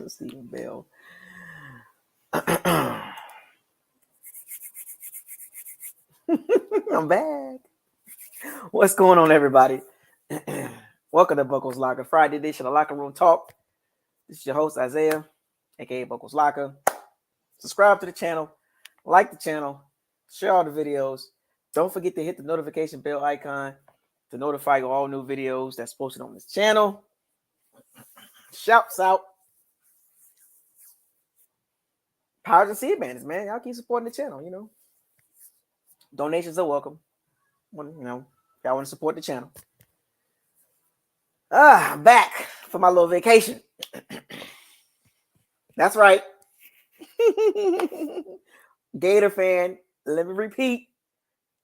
Stephen Bell. I'm back. What's going on, everybody? Welcome to Buckles Locker, Friday edition of Locker Room Talk. This is your host, Isaiah, aka Buckles Locker. Subscribe to the channel, like the channel, share all the videos. Don't forget to hit the notification bell icon to notify you all new videos that's posted on this channel. Shouts out. Powers and Seed Bandits, man. Y'all keep supporting the channel, you know. Donations are welcome. When, you know, y'all want to support the channel. I'm back for my little vacation. That's right. Gator fan, let me repeat.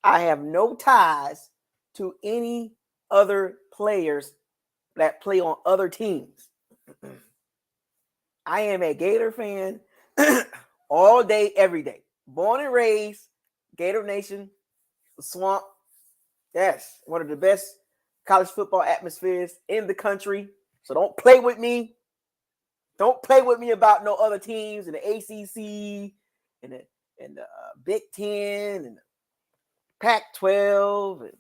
I have no ties to any other players that play on other teams. I am a Gator fan all day, every day. Born and raised, Gator Nation, the Swamp. Yes, one of the best college football atmospheres in the country. So don't play with me. Don't play with me about no other teams in the ACC and the Big Ten and the Pac-12 and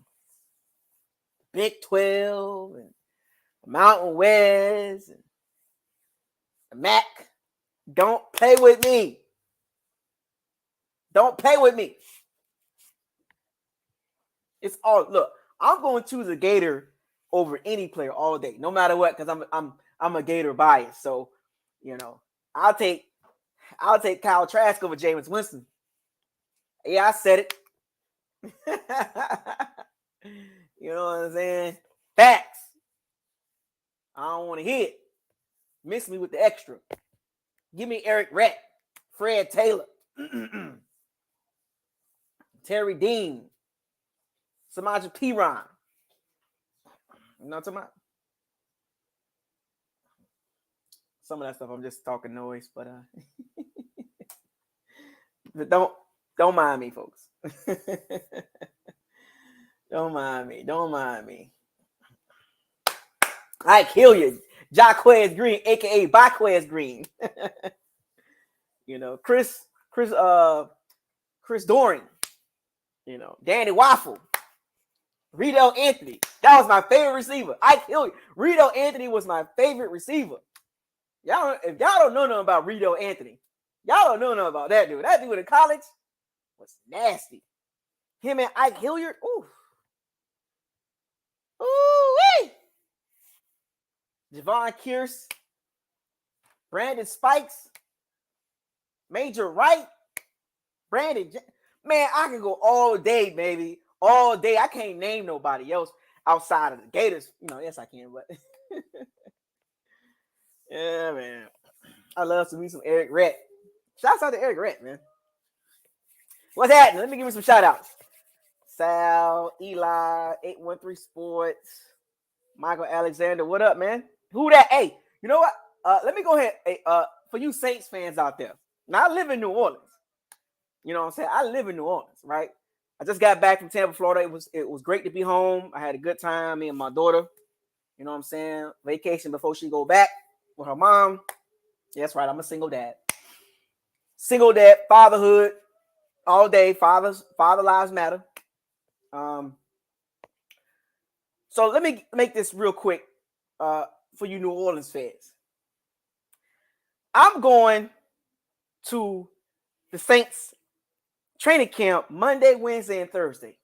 Big 12 and the Mountain West and the MAC. Don't play with me. Don't play with me. It's all look. I'm going to choose a Gator over any player all day, no matter what, because I'm a Gator bias. So, you know, I'll take Kyle Trask over Jameis Winston. Yeah, I said it. You know what I'm saying? Facts. I don't want to hear it. Miss me with the extra. Give me Eric Rett, Fred Taylor, Terry Dean, Samaje Perine. You know what I'm talking about? Some of that stuff I'm just talking noise, but but don't mind me, folks. Don't mind me. I kill you, Jaquez Green, aka Baquez Green. You know, Chris Doran. You know, Danny Waffle, Riddle Anthony. That was my favorite receiver. I kill you. Riddle Anthony was my favorite receiver. If y'all don't know nothing about Riddle Anthony, y'all don't know nothing about that dude. That dude in college was nasty. Him and Ike Hilliard. Ooh. Ooh-wee. Javon Kearse, Brandon Spikes, Major Wright, man, I can go all day, baby. All day. I can't name nobody else outside of the Gators. You know, yes, I can, but yeah, man. I love to meet some Eric Rett. Shouts out to Eric Rett, man. What's happening? Let me give you some shout outs. Sal, Eli, 813 Sports, Michael Alexander. What up, man? Who that? Hey, you know what? Let me go ahead. Hey, for you Saints fans out there. Now, I live in New Orleans. You know what I'm saying? I live in New Orleans, right? I just got back from Tampa, Florida. It was great to be home. I had a good time, me and my daughter. You know what I'm saying? Vacation before she go back with her mom. Yeah, that's right. I'm a single dad. Single dad, fatherhood, all day. Father lives matter. So let me make this real quick for you New Orleans fans. I'm going to the Saints training camp Monday, Wednesday, and Thursday.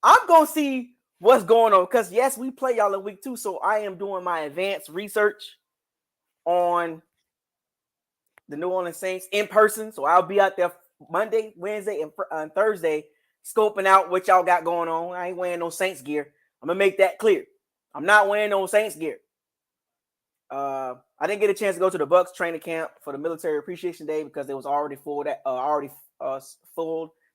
I'm going to see what's going on because, yes, we play y'all in week 2, so I am doing my advanced research on the New Orleans Saints in person. So I'll be out there Monday, Wednesday, and Thursday scoping out what y'all got going on. I ain't wearing no Saints gear. I'm going to make that clear. I'm not wearing no Saints gear. I didn't get a chance to go to the Bucs training camp for the Military Appreciation Day because it was already full to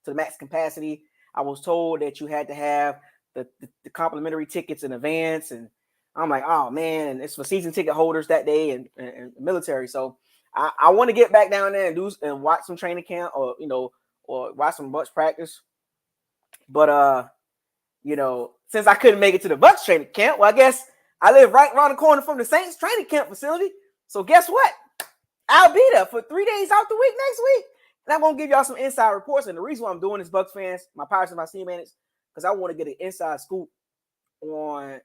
the max capacity. I was told that you had to have the complimentary tickets in advance, and I'm like, oh man, and it's for season ticket holders that day and military. So I want to get back down there and watch some training camp or watch some Bucs practice. But since I couldn't make it to the Bucs training camp, well, I guess I live right around the corner from the Saints training camp facility. So guess what? I'll be there for 3 days out the week next week. And I'm going to give y'all some inside reports. And the reason why I'm doing this, Bucs fans, my Pirates and my teammates, because I want to get an inside scoop on,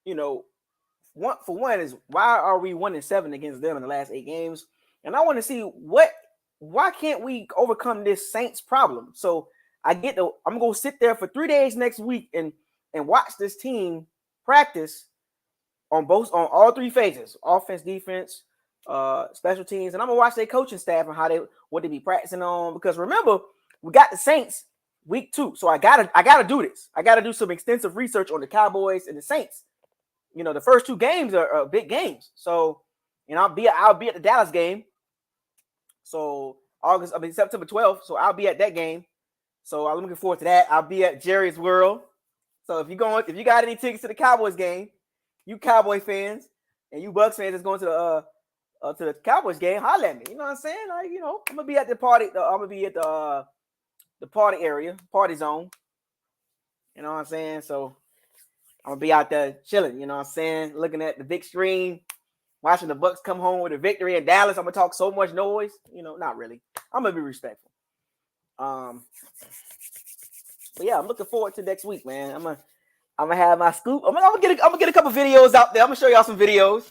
for one is why are we 1-7 against them in the last 8 games? And I want to see why can't we overcome this Saints problem? So I'm going to go sit there for 3 days next week and watch this team practice on all 3 phases: offense, defense, special teams, and I'm gonna watch their coaching staff and what they be practicing on. Because remember, we got the Saints week 2, so I gotta do this. I gotta do some extensive research on the Cowboys and the Saints. The first 2 games are big games. So, I'll be at the Dallas game. So September 12th. So I'll be at that game. So I'm looking forward to that. I'll be at Jerry's World. So if you got any tickets to the Cowboys game, you Cowboy fans and you Bucs fans that's going to the Cowboys game, holler at me. You know what I'm saying? Like, I'm gonna be at the party. I'm gonna be at the party area, party zone. You know what I'm saying? So I'm gonna be out there chilling. You know what I'm saying? Looking at the big screen, watching the Bucs come home with a victory in Dallas. I'm gonna talk so much noise. Not really. I'm gonna be respectful. But yeah, I'm looking forward to next week, man. I'm gonna have my scoop. I'm gonna get a couple videos out there. I'm gonna show y'all some videos.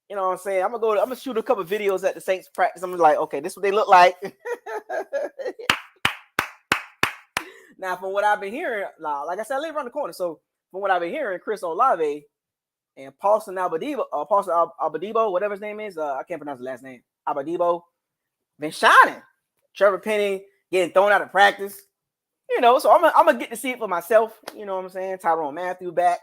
You know what I'm saying? I'm gonna shoot a couple videos at the Saints practice. I'm like, okay, this is what they look like. Now, from what I've been hearing, like I said, I live around the corner. So from what I've been hearing, Chris Olave and Paulson Abadibo, whatever his name is, I can't pronounce the last name. Abadibo, been shining. Trevor Penny getting thrown out of practice. So I'm gonna get to see it for myself. You know what I'm saying? Tyrann Mathieu back.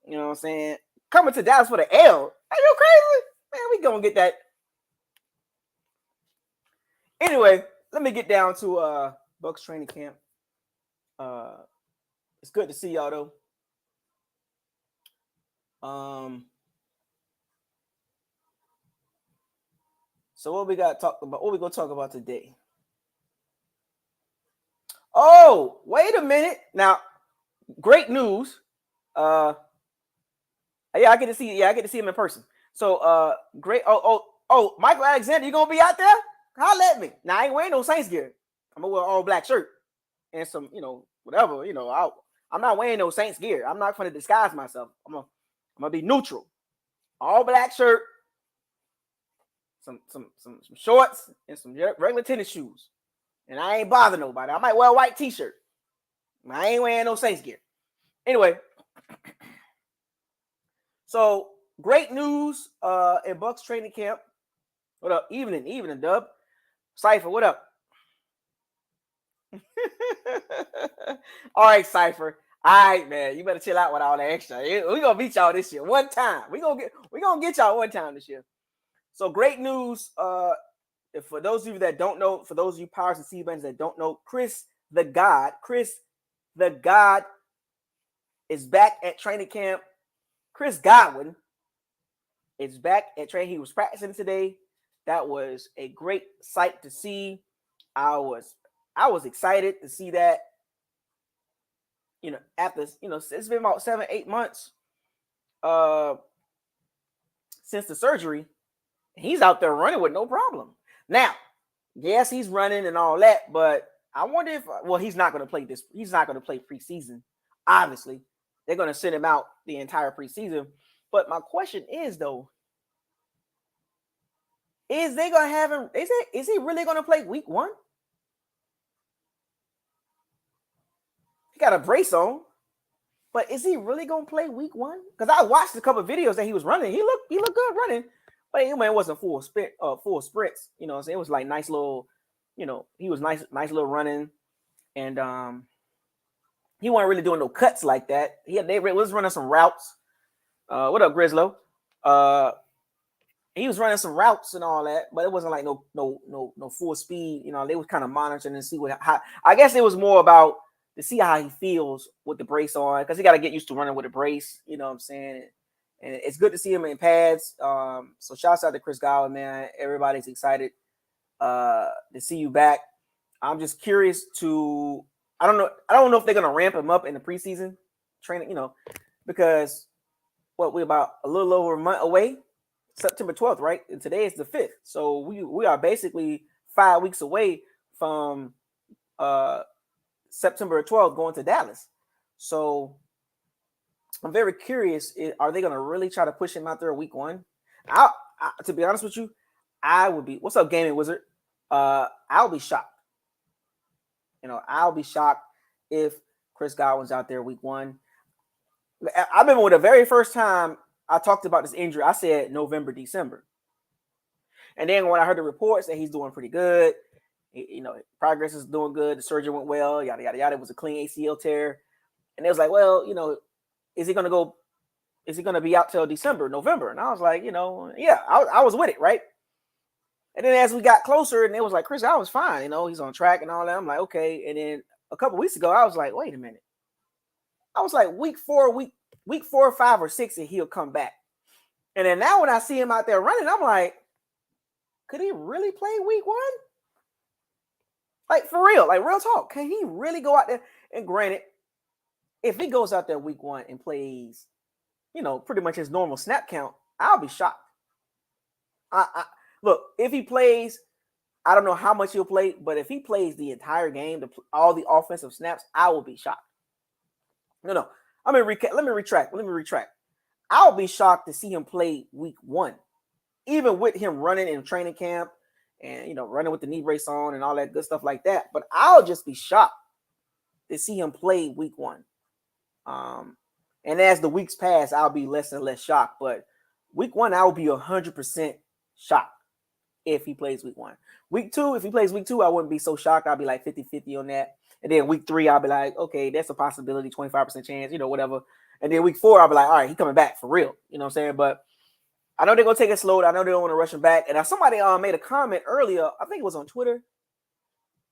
You know what I'm saying? Coming to Dallas for the L. Are you crazy? Man, we gonna get that. Anyway, let me get down to Bucs training camp. It's good to see y'all though. So what we got to talk about? What we gonna talk about today? Oh, wait a minute. Now, great news. I get to see him in person. So great. Oh, Michael Alexander, you gonna be out there? Holla at me. Now I ain't wearing no Saints gear. I'm gonna wear an all black shirt and some, whatever. I'm not wearing no Saints gear. I'm not gonna disguise myself. I'm gonna be neutral. All black shirt, some shorts, and some regular tennis shoes. And I ain't bother nobody. I might wear a white t-shirt. I ain't wearing no Saints gear. Anyway, so great news in Bucs training camp. What up? Evening, Dub. Cypher, what up? All right, Cypher. All right, man. You better chill out with all that extra. We're gonna beat y'all this year. One time. We're gonna get y'all one time this year. So great news. For those of you that don't know, for those of you Pirates and Seabends that don't know, Chris the God is back at training camp. Chris Godwin is back at training. He was practicing today. That was a great sight to see. I was excited to see that. After it's been about 7-8 months since the surgery. He's out there running with no problem. Now, yes, he's running and all that, but I wonder if he's not going to play this. He's not going to play preseason. Obviously, they're going to send him out the entire preseason. But my question is, though, is they going to have him? Is he really going to play week 1? He got a brace on, but is he really going to play week 1? Because I watched a couple of videos that he was running. He looked good running. But it wasn't full sprints. You know what I'm saying? It was like nice little, he was nice little running. And he wasn't really doing no cuts like that. They was running some routes. What up, Grislow? He was running some routes and all that, but it wasn't like no full speed. They was kind of monitoring and see how I guess it was more about to see how he feels with the brace on, because he got to get used to running with a brace. You know what I'm saying? And it's good to see him in pads. So shouts out to Chris Godwin, man. Everybody's excited to see you back. I'm just curious I don't know if they're gonna ramp him up in the preseason training. because we're about a little over a month away, September 12th, right? And today is the 5th. So we are basically 5 weeks away from September 12th going to Dallas. So I'm very curious. Are they going to really try to push him out there week one? To be honest with you, I would be. What's up, Gaming Wizard? I'll be shocked. I'll be shocked if Chris Godwin's out there week one. I remember when the very first time I talked about this injury, I said November, December. And then when I heard the reports that he's doing pretty good, progress is doing good, the surgery went well, yada, yada, yada. It was a clean ACL tear. And it was like, well, is he going to be out till December, November? And I was like, yeah, I was with it, right? And then as we got closer, and it was like, Chris, I was fine. He's on track and all that. I'm like, okay. And then a couple weeks ago, I was like, wait a minute. I was like, week 4, 5, or 6, and he'll come back. And then now when I see him out there running, I'm like, could he really play week 1? Like, for real, like real talk. Can he really go out there? And granted, if he goes out there week 1 and plays, pretty much his normal snap count, I'll be shocked. Look, if he plays, I don't know how much he'll play, but if he plays the entire game, all the offensive snaps, I will be shocked. No. Let me retract. I'll be shocked to see him play week 1, even with him running in training camp and, running with the knee brace on and all that good stuff like that. But I'll just be shocked to see him play week 1. And as the weeks pass, I'll be less and less shocked. But week 1, I'll be 100% shocked if he plays week 1. Week 2, if he plays week 2, I wouldn't be so shocked. I'll be like 50-50 on that. And then week 3, I'll be like, okay, that's a possibility, 25% chance, whatever. And then week 4, I'll be like, all right, he's coming back for real. You know what I'm saying? But I know they're going to take it slow. I know they don't want to rush him back. And somebody made a comment earlier. I think it was on Twitter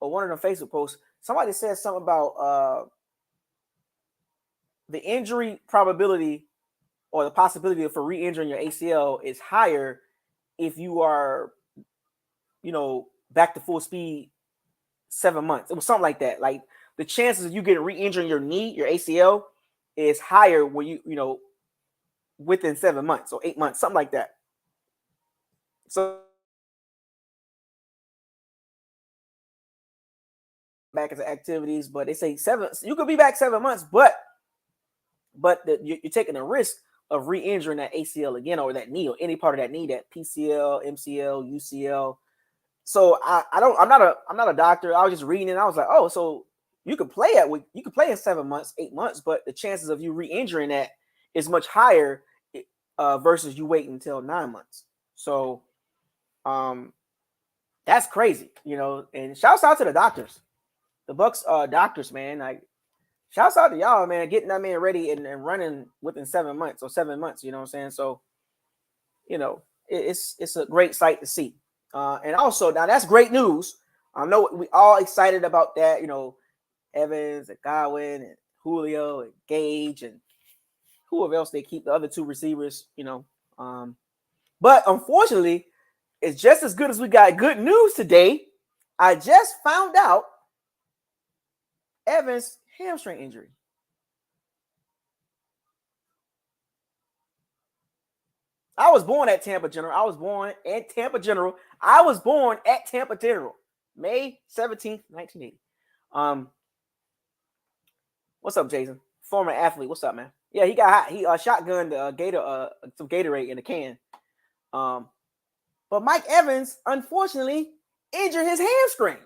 or one of the Facebook posts. Somebody said something about the injury probability or the possibility for re-injuring your ACL is higher if you are, back to full speed 7 months. It was something like that. Like the chances of you getting re-injuring your knee, your ACL, is higher when you within 7 months or 8 months, something like that. So back into activities, but they say you could be back 7 months, but you're taking a risk of re-injuring that ACL again, or that knee, or any part of that knee, that PCL, MCL, UCL. So I'm not a doctor. I was just reading it. And I was like, oh, so you could play in 7 months, 8 months, but the chances of you re-injuring that is much higher versus you waiting until 9 months. So that's crazy, and shouts out to the doctors, the Bucs doctors, man. Like, shouts out to y'all, man, getting that man ready and running within 7 months or 7 months, you know what I'm saying? So, it's a great sight to see. And also, now that's great news. I know we all excited about that, Evans and Godwin and Julio and Gage and whoever else they keep, the other 2 receivers, But unfortunately, it's just as good as we got good news today. I just found out Evans' hamstring injury. I was born at Tampa General. I was born at Tampa General, May 17th, 1980. What's up, Jason? Former athlete. What's up, man? Yeah, he got hot. He shotgunned Gator some Gatorade in a can. But Mike Evans, unfortunately, injured his hamstring.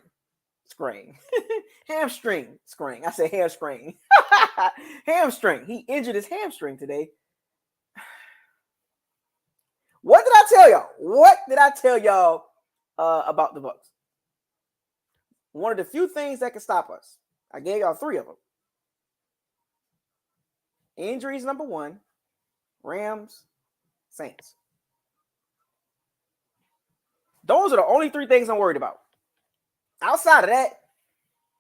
Hamstring. I said hamstring. Hamstring. He injured his hamstring today. What did I tell y'all about the Bucs? One of the few things that can stop us. I gave y'all 3 of them. Injuries, number 1. Rams, Saints. Those are the only 3 things I'm worried about. Outside of that,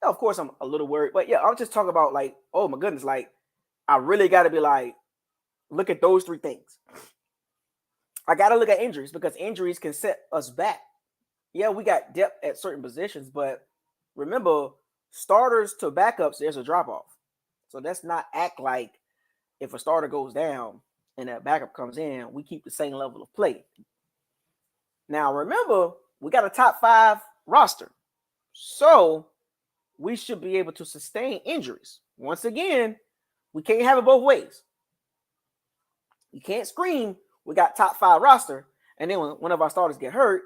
of course, I'm a little worried. But yeah, I'm just talking about, like, oh my goodness, like, I really got to be like, look at those 3 things. I got to look at injuries because injuries can set us back. Yeah, we got depth at certain positions, but remember, starters to backups, there's a drop-off. So let's not act like if a starter goes down and that backup comes in, we keep the same level of play. Now, remember, we got a top 5 roster. So we should be able to sustain injuries. Once again, we can't have it both ways. You can't scream, we got top 5 roster, and then when one of our starters get hurt,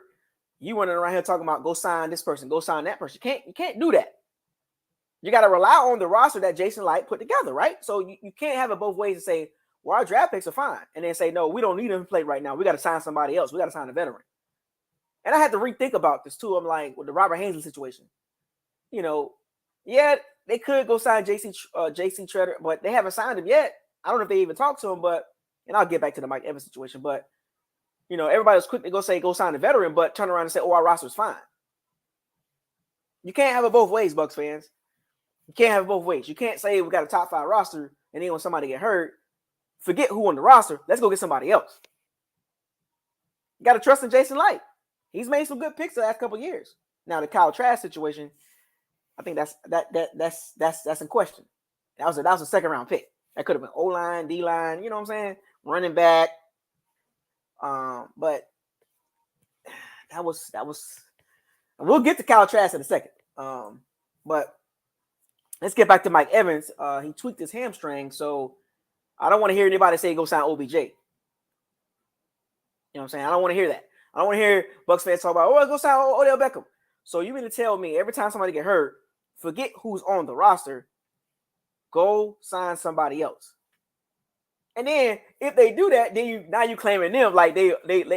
you running around here talking about go sign this person, go sign that person. You can't do that. You got to rely on the roster that Jason Light put together, right? So you can't have it both ways and say, well, our draft picks are fine. And then say, no, we don't need him to play right now. We got to sign somebody else. We got to sign a veteran. And I had to rethink about this too. I'm like, with the Robert Hansel situation, yeah, they could go sign JC Treader, but they haven't signed him yet. I don't know if they even talked to him, and I'll get back to the Mike Evans situation, but everybody was quick to go sign a veteran, but turn around and say, oh, our roster's fine. You can't have it both ways, Bucs fans. You can't have it both ways. You can't say we got a top 5 roster, and then when somebody get hurt, forget who on the roster. Let's go get somebody else. You got to trust in Jason Light. He's made some good picks the last couple of years. Now the Kyle Trask situation, I think that's in question. That was a second round pick. That could have been O-line, D-line, you know what I'm saying? Running back. But that was we'll get to Kyle Trask in a second. But let's get back to Mike Evans. He tweaked his hamstring, so I don't want to hear anybody say go sign OBJ. You know what I'm saying? I don't want to hear that. I don't want to hear Bucs fans talk about, oh, let's go sign Odell Beckham. So you mean to tell me every time somebody get hurt, forget who's on the roster, go sign somebody else. And then if they do that, then you claiming them like they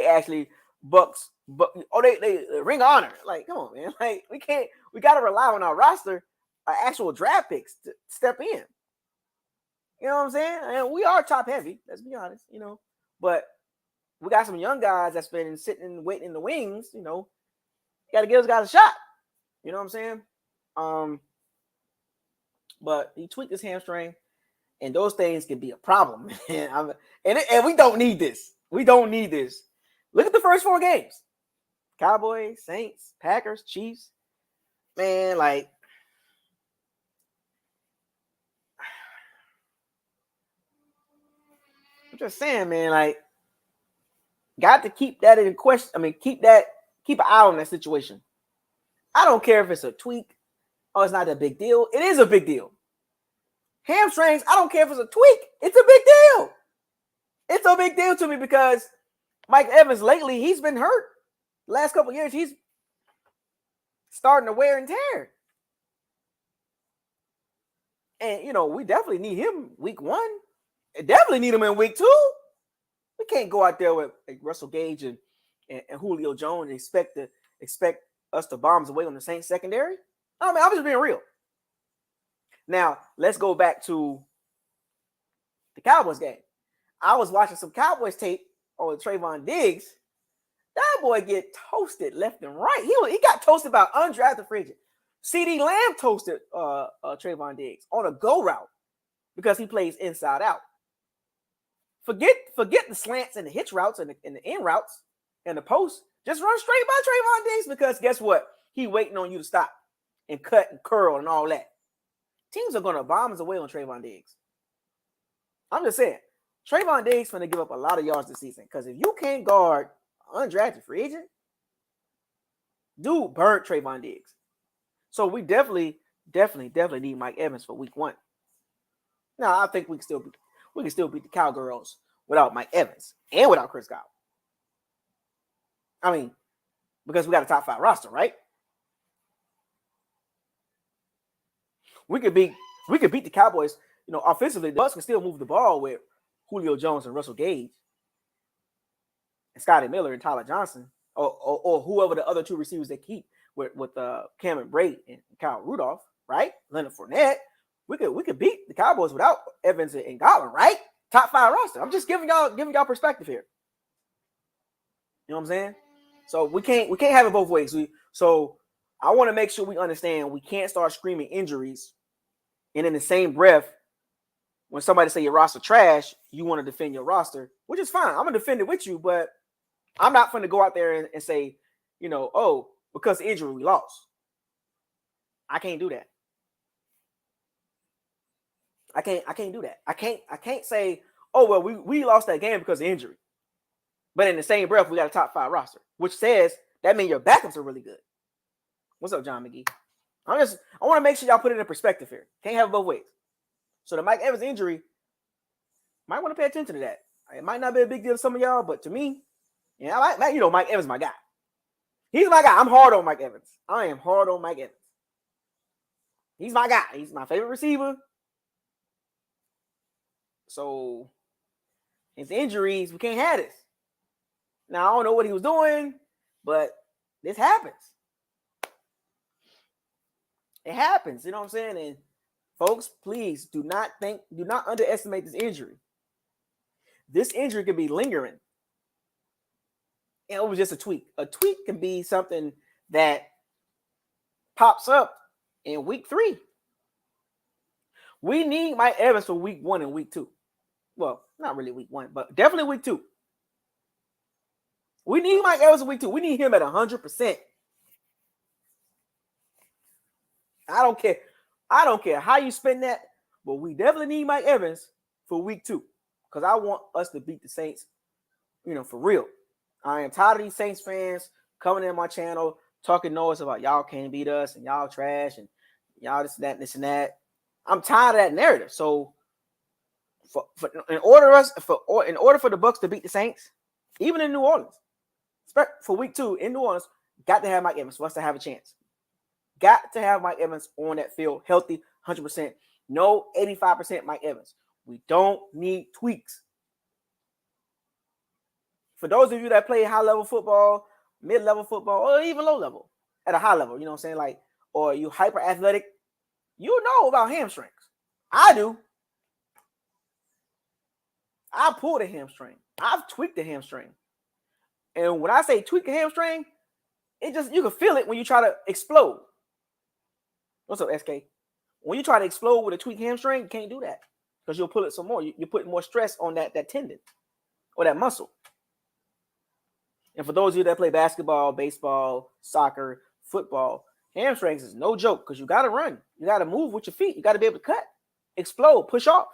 actually Bucs, but they ring of honor. Like, come on, man. Like we gotta rely on our roster, our actual draft picks to step in. You know what I'm saying? And we are top heavy, let's be honest, but we got some young guys that's been sitting and waiting in the wings, got to give those guys a shot. You know what I'm saying? But he tweaked his hamstring, and those things can be a problem. and we don't need this. We don't need this. Look at the first 4 games. Cowboys, Saints, Packers, Chiefs. Man, like, I'm just saying, man, like, got to keep that in question. I mean, keep an eye on that situation. I don't care if it's a tweak. Oh, it's not a big deal. It is a big deal. Hamstrings, I don't care if it's a tweak. It's a big deal. It's a big deal to me because Mike Evans lately, he's been hurt. The last couple of years, he's starting to wear and tear. And, we definitely need him week 1. Definitely need him in week 2. We can't go out there with Russell Gage and Julio Jones and expect us to bomb away on the Saints secondary. I mean, I'm just being real. Now, let's go back to the Cowboys game. I was watching some Cowboys tape on Trayvon Diggs. That boy get toasted left and right. He got toasted by undrafted free agent. CD Lamb toasted Trayvon Diggs on a go route because he plays inside out. Forget the slants and the hitch routes and the in routes and the post. Just run straight by Trayvon Diggs because guess what? He waiting on you to stop and cut and curl and all that. Teams are going to bomb us away on Trayvon Diggs. I'm just saying, Trayvon Diggs going to give up a lot of yards this season because if you can't guard undrafted free agent, dude burnt Trayvon Diggs. So we definitely need Mike Evans for week 1. Now, I think we can still beat the Cowgirls without Mike Evans and without Chris Godwin. I mean, because we got a top 5 roster, right? We could beat the Cowboys. Offensively, the Bucs can still move the ball with Julio Jones and Russell Gage and Scotty Miller and Tyler Johnson or whoever the other 2 receivers they keep with Cameron Brate and Kyle Rudolph, right? Leonard Fournette. We could beat the Cowboys without Evans and Godwin, right? Top 5 roster. I'm just giving y'all perspective here. You know what I'm saying? So we can't have it both ways. So I want to make sure we understand we can't start screaming injuries, and in the same breath, when somebody say your roster trash, you want to defend your roster, which is fine. I'm gonna defend it with you, but I'm not going to go out there and say, oh, because of injury we lost. I can't do that. I can't do that. I can't say, oh well, we lost that game because of injury. But in the same breath, we got a top 5 roster, which says that means your backups are really good. What's up, John McGee? I want to make sure y'all put it in perspective here. Can't have it both ways. So the Mike Evans injury, might want to pay attention to that. It might not be a big deal to some of y'all, but to me, yeah, Mike Evans is my guy. He's my guy. I'm hard on Mike Evans. I am hard on Mike Evans. He's my guy. He's my favorite receiver. So his injuries, we can't have this. Now, I don't know what he was doing, but this happens. It happens. You know what I'm saying? And folks, please do not underestimate this injury. This injury could be lingering. And it was just a tweak. A tweak can be something that pops up in week 3. We need Mike Evans for week 1 and week 2. Well, not really week 1, but definitely week 2. We need Mike Evans in week 2. We need him at 100%. I don't care how you spend that, but we definitely need Mike Evans for week 2 because I want us to beat the Saints, for real. I am tired of these Saints fans coming in my channel talking noise about y'all can't beat us and y'all trash and y'all this and that and this and that. I'm tired of that narrative. So, in order for the Bucs to beat the Saints, even in New Orleans, for week 2 in New Orleans, got to have Mike Evans for us to have a chance. Got to have Mike Evans on that field, healthy, 100%. No 85% Mike Evans. We don't need tweaks. For those of you that play high-level football, mid-level football, or even low-level, at a high level, you know what I'm saying? Like, or you hyper-athletic, you know about hamstrings. I do. I pulled a hamstring. I've tweaked a hamstring. And when I say tweak a hamstring, you can feel it when you try to explode. What's up, SK? When you try to explode with a tweaked hamstring, you can't do that because you'll pull it some more. You're putting more stress on that tendon or that muscle. And for those of you that play basketball, baseball, soccer, football, hamstrings is no joke because you got to run. You got to move with your feet. You got to be able to cut, explode, push off.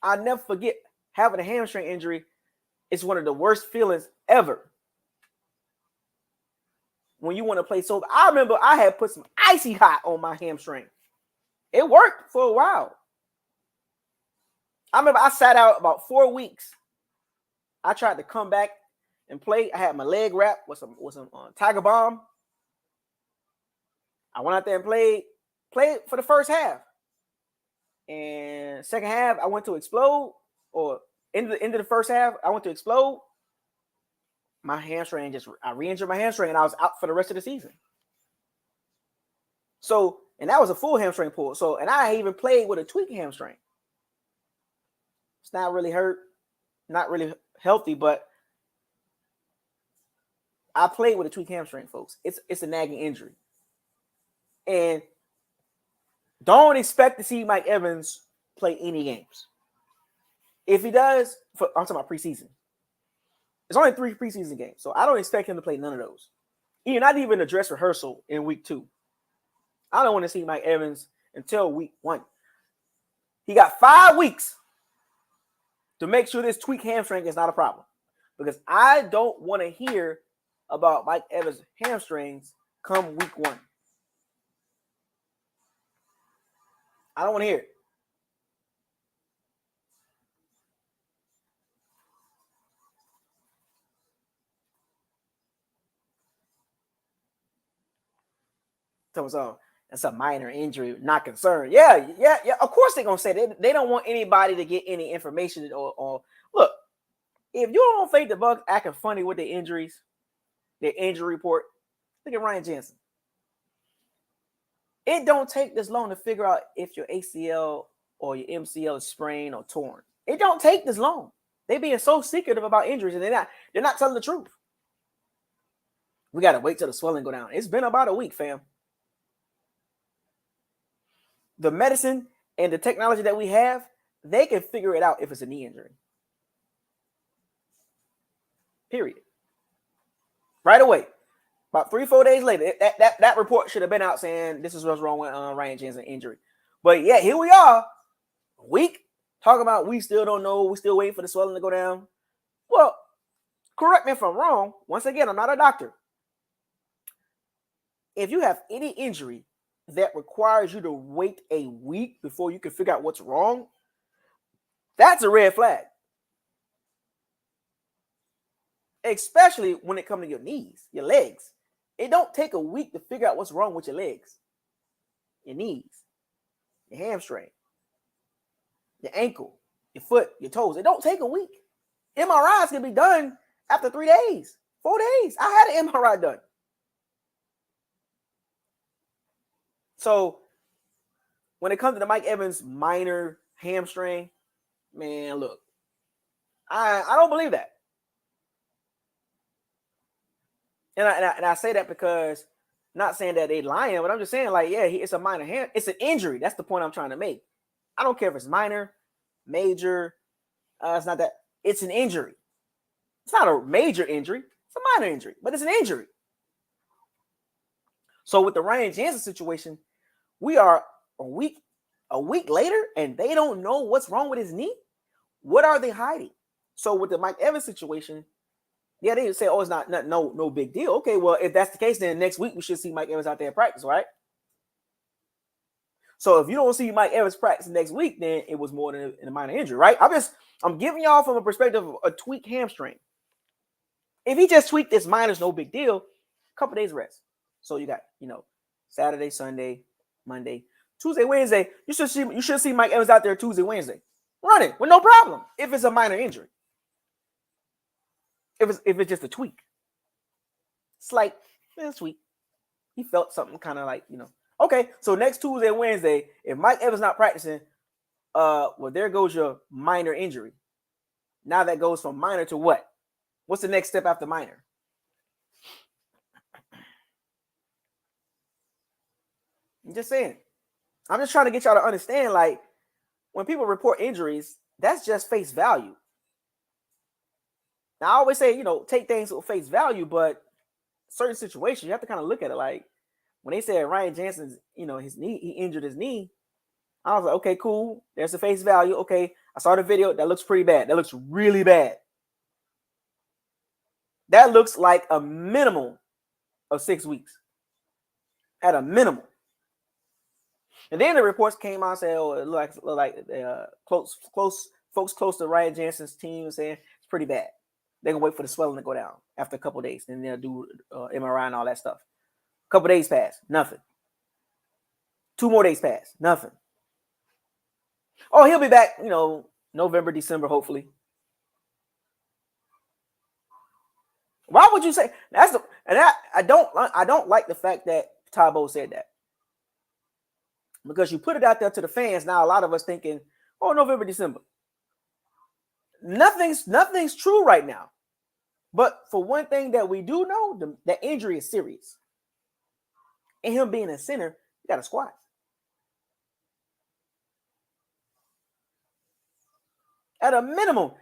I'll never forget having a hamstring injury. It's one of the worst feelings ever. When you want to play so, I remember I had put some icy hot on my hamstring. It worked for a while. I remember I sat out about 4 weeks. I tried to come back and play. I had my leg wrapped with some Tiger Balm. I went out there and played for the first half. And second half, I went to explode, or end of the first half, I went to explode. My hamstring I re-injured my hamstring, and I was out for the rest of the season. So, and that was a full hamstring pull. So, and I even played with a tweaked hamstring. It's not really hurt, not really healthy, but I played with a tweaked hamstring, folks. It's a nagging injury. And don't expect to see Mike Evans play any games. If he does, I'm talking about preseason. It's only 3 preseason games, so I don't expect him to play none of those. Not even a dress rehearsal in week 2. I don't want to see Mike Evans until week 1. He got 5 weeks to make sure this tweaked hamstring is not a problem, because I don't want to hear about Mike Evans' hamstrings come week 1. I don't want to hear it. So that's a minor injury, not concerned. Yeah. Of course they're gonna say they don't want anybody to get any information or look. If you don't think the Bucs acting funny with their injuries, their injury report, look at Ryan Jensen. It don't take this long to figure out if your ACL or your MCL is sprained or torn. It don't take this long. They being so secretive about injuries, and they're not telling the truth. We gotta wait till the swelling go down. It's been about a week, fam. The medicine and the technology that we have, they can figure it out if it's a knee injury. Period. Right away. About 3-4 days later, that report should have been out saying this is what's wrong with Ryan Jensen's injury. But yeah, here we are, a week, talking about we still don't know. We still waiting for the swelling to go down. Well, correct me if I'm wrong. Once again, I'm not a doctor. If you have any injury that requires you to wait a week before you can figure out what's wrong, that's a red flag. Especially when it comes to your knees, your legs. It don't take a week to figure out what's wrong with your legs, your knees, your hamstring, your ankle, your foot, your toes. It don't take a week. MRIs can be done after 3 days, 4 days. I had an MRI done. So when it comes to the Mike Evans minor hamstring, man, look, I don't believe that. And I say that because, not saying that they lying, but I'm just saying, like, yeah, it's a minor hand. It's an injury. That's the point I'm trying to make. I don't care if it's minor, major. It's not that. It's an injury. It's not a major injury. It's a minor injury, but it's an injury. So with the Ryan Jensen situation, we are a week later, and they don't know what's wrong with his knee. What are they hiding? So with the Mike Evans situation, yeah, they say, oh, it's not no big deal. Okay, well, if that's the case, then next week we should see Mike Evans out there in practice, right? So if you don't see Mike Evans practice next week, then it was more than a minor injury, right? I'm giving y'all from a perspective of a tweaked hamstring. If he just tweaked this minor, no big deal, a couple days rest. So you got, Saturday, Sunday, Monday, Tuesday, Wednesday. You should see Mike Evans out there Tuesday, Wednesday, running with no problem. If it's a minor injury, if it's just a tweak, it's like it's a tweak. He felt something kind of like Okay, so next Tuesday, Wednesday, if Mike Evans not practicing, well, there goes your minor injury. Now that goes from minor to what? What's the next step after minor? I'm just saying. I'm just trying to get y'all to understand, like, when people report injuries, that's just face value. Now, I always say, take things with face value, but certain situations, you have to kind of look at it. Like, when they said Ryan Jensen's, his knee, he injured his knee, I was like, okay, cool. There's the face value. Okay, I saw the video. That looks pretty bad. That looks really bad. That looks like a minimum of 6 weeks. At a minimum. And then the reports came out and said, oh, it looks like close folks close to Ryan Jensen's team saying it's pretty bad. They're going to wait for the swelling to go down after a couple of days. Then they'll do MRI and all that stuff. A couple of days pass, nothing. 2 more days pass, nothing. Oh, he'll be back, November, December, hopefully. Why would you say I don't like the fact that Tabo said that. Because you put it out there to the fans. Now a lot of us thinking, oh, November, December. Nothing's true right now. But for one thing that we do know, the injury is serious. And him being a center, you got a squat. At a minimum,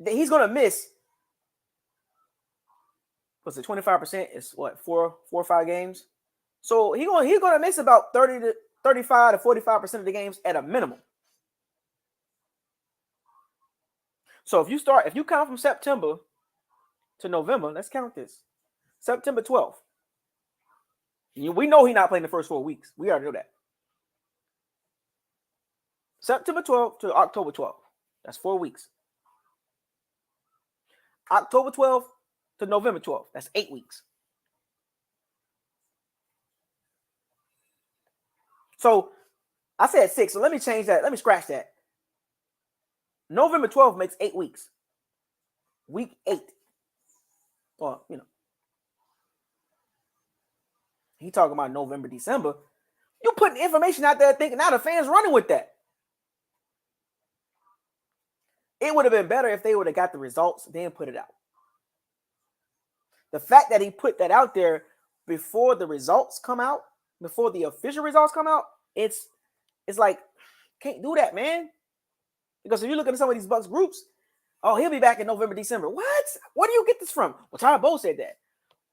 he's going to miss. What's it? 25% is what? 4 or 5 games. So he's going to miss about 30 to 35 to 45% of the games at a minimum. So if you count from September to November, let's count this. September 12th. We know he's not playing the first 4 weeks. We already know that. September 12th to October 12th. That's 4 weeks. October 12th to November 12th. That's 8 weeks. So I said 6. So let me change that. Let me scratch that. November 12th makes 8 weeks. Week 8. Well, he talking about November, December. You putting information out there thinking now the fans running with that. It would have been better if they would have got the results, then put it out. The fact that he put that out there before the results come out, before the official results come out, it's like, can't do that, man. Because if you look at some of these Bucs groups, oh, he'll be back in November, December. What? Where do you get this from? Well, Tyler Bowe said that.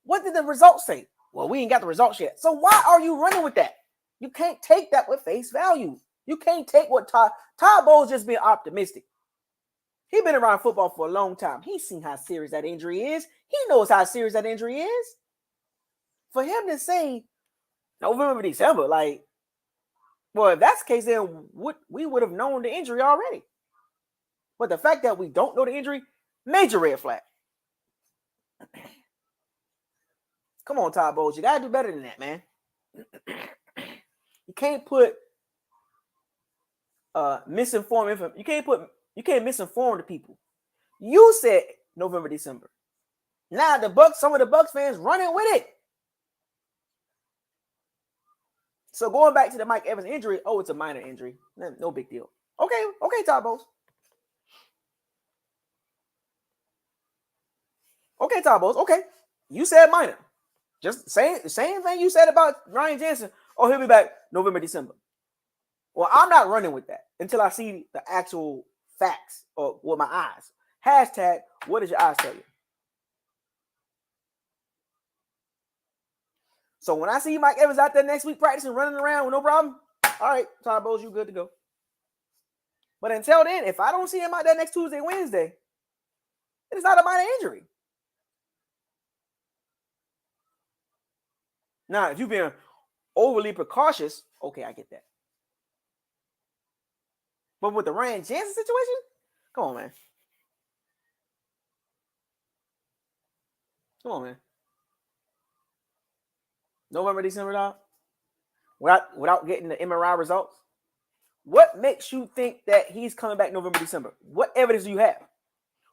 What did the results say? Well, we ain't got the results yet. So why are you running with that? You can't take that with face value. You can't take what Todd Bowles just being optimistic. He's been around football for a long time. He's seen how serious that injury is. He knows how serious that injury is. For him to say November, December, like, well, if that's the case, then we would have known the injury already. But the fact that we don't know the injury, major red flag. Come on, Todd Bowles. You got to do better than that, man. You can't put misinformed information. You can't misinform the people. You said November, December. Now the Bucs, some of the Bucs fans running with it. So going back to the Mike Evans injury, oh, it's a minor injury. No big deal. Okay, Todd Bowles. Okay, Todd Bowles. Okay. You said minor. Just the same thing you said about Ryan Jensen. Oh, he'll be back November, December. Well, I'm not running with that until I see the actual facts or with my eyes. Hashtag, what does your eyes tell you? So when I see Mike Evans out there next week practicing, running around with no problem, all right, Todd Bowles, you good to go. But until then, if I don't see him out there next Tuesday, Wednesday, it's not a minor injury. Now, if you've been overly precautious, okay, I get that. But with the Ryan Jensen situation, come on, man. Come on, man. November, December, dog. Without getting the MRI results, what makes you think that he's coming back November, December? What evidence do you have?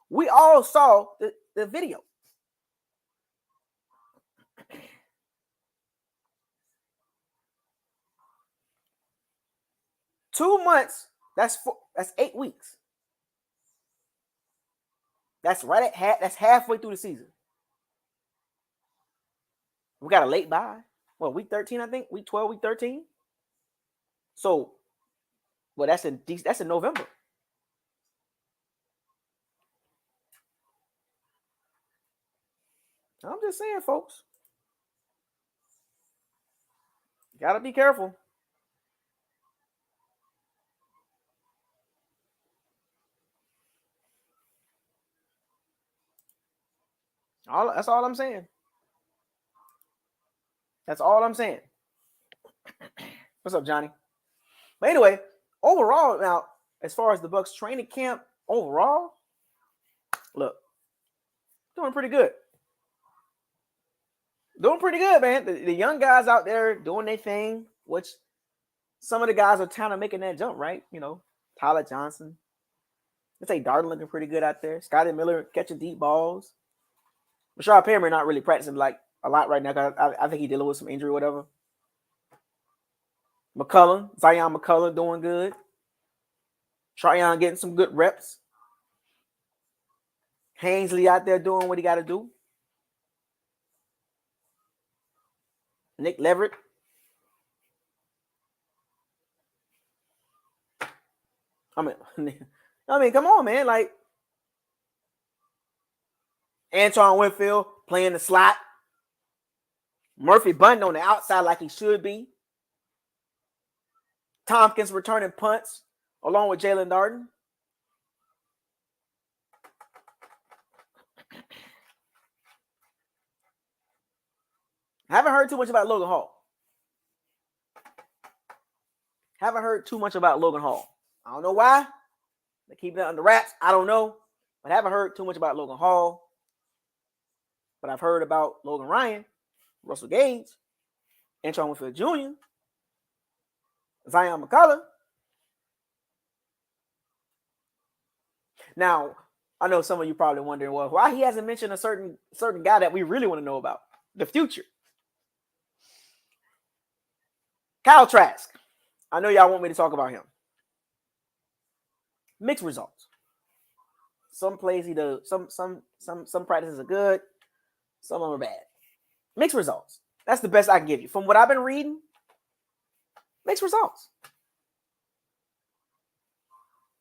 We all saw the video. Two months. That's 8 weeks. That's right at that's halfway through the season. We got a late bye. Well, week 13, I think. Week 12, week 13. So, well, that's in November. I'm just saying, folks. You gotta be careful. That's all I'm saying. That's all I'm saying. What's up, Johnny? But anyway, overall, now, as far as the Bucs training camp overall, look, doing pretty good. Doing pretty good, man. The young guys out there doing their thing, which some of the guys are kind of making that jump, right? You know, Tyler Johnson. Let's say Darden looking pretty good out there. Scotty Miller catching deep balls. Rashad Perriman not really practicing like a lot right now because I think he's dealing with some injury or whatever. Zion McCullough doing good. Tryon getting some good reps. Hainsley out there doing what he got to do. Nick Leverett. I mean, come on, man. Like, Antoine Winfield playing the slot. Murphy Bunting on the outside like he should be. Tompkins returning punts along with Jalen Darden. I haven't heard too much about Logan Hall. I don't know why. They keep that under wraps. I don't know. But I haven't heard too much about Logan Hall. But I've heard about Logan Ryan, Russell Gage, Antoine Winfield Jr., Zion McCullough. Now, I know some of you probably wondering, well, why he hasn't mentioned a certain guy that we really want to know about, the future. Kyle Trask. I know y'all want me to talk about him. Mixed results. Some plays he does. Some practices are good. Some of them are bad. Mixed results. That's the best I can give you. From what I've been reading, mixed results.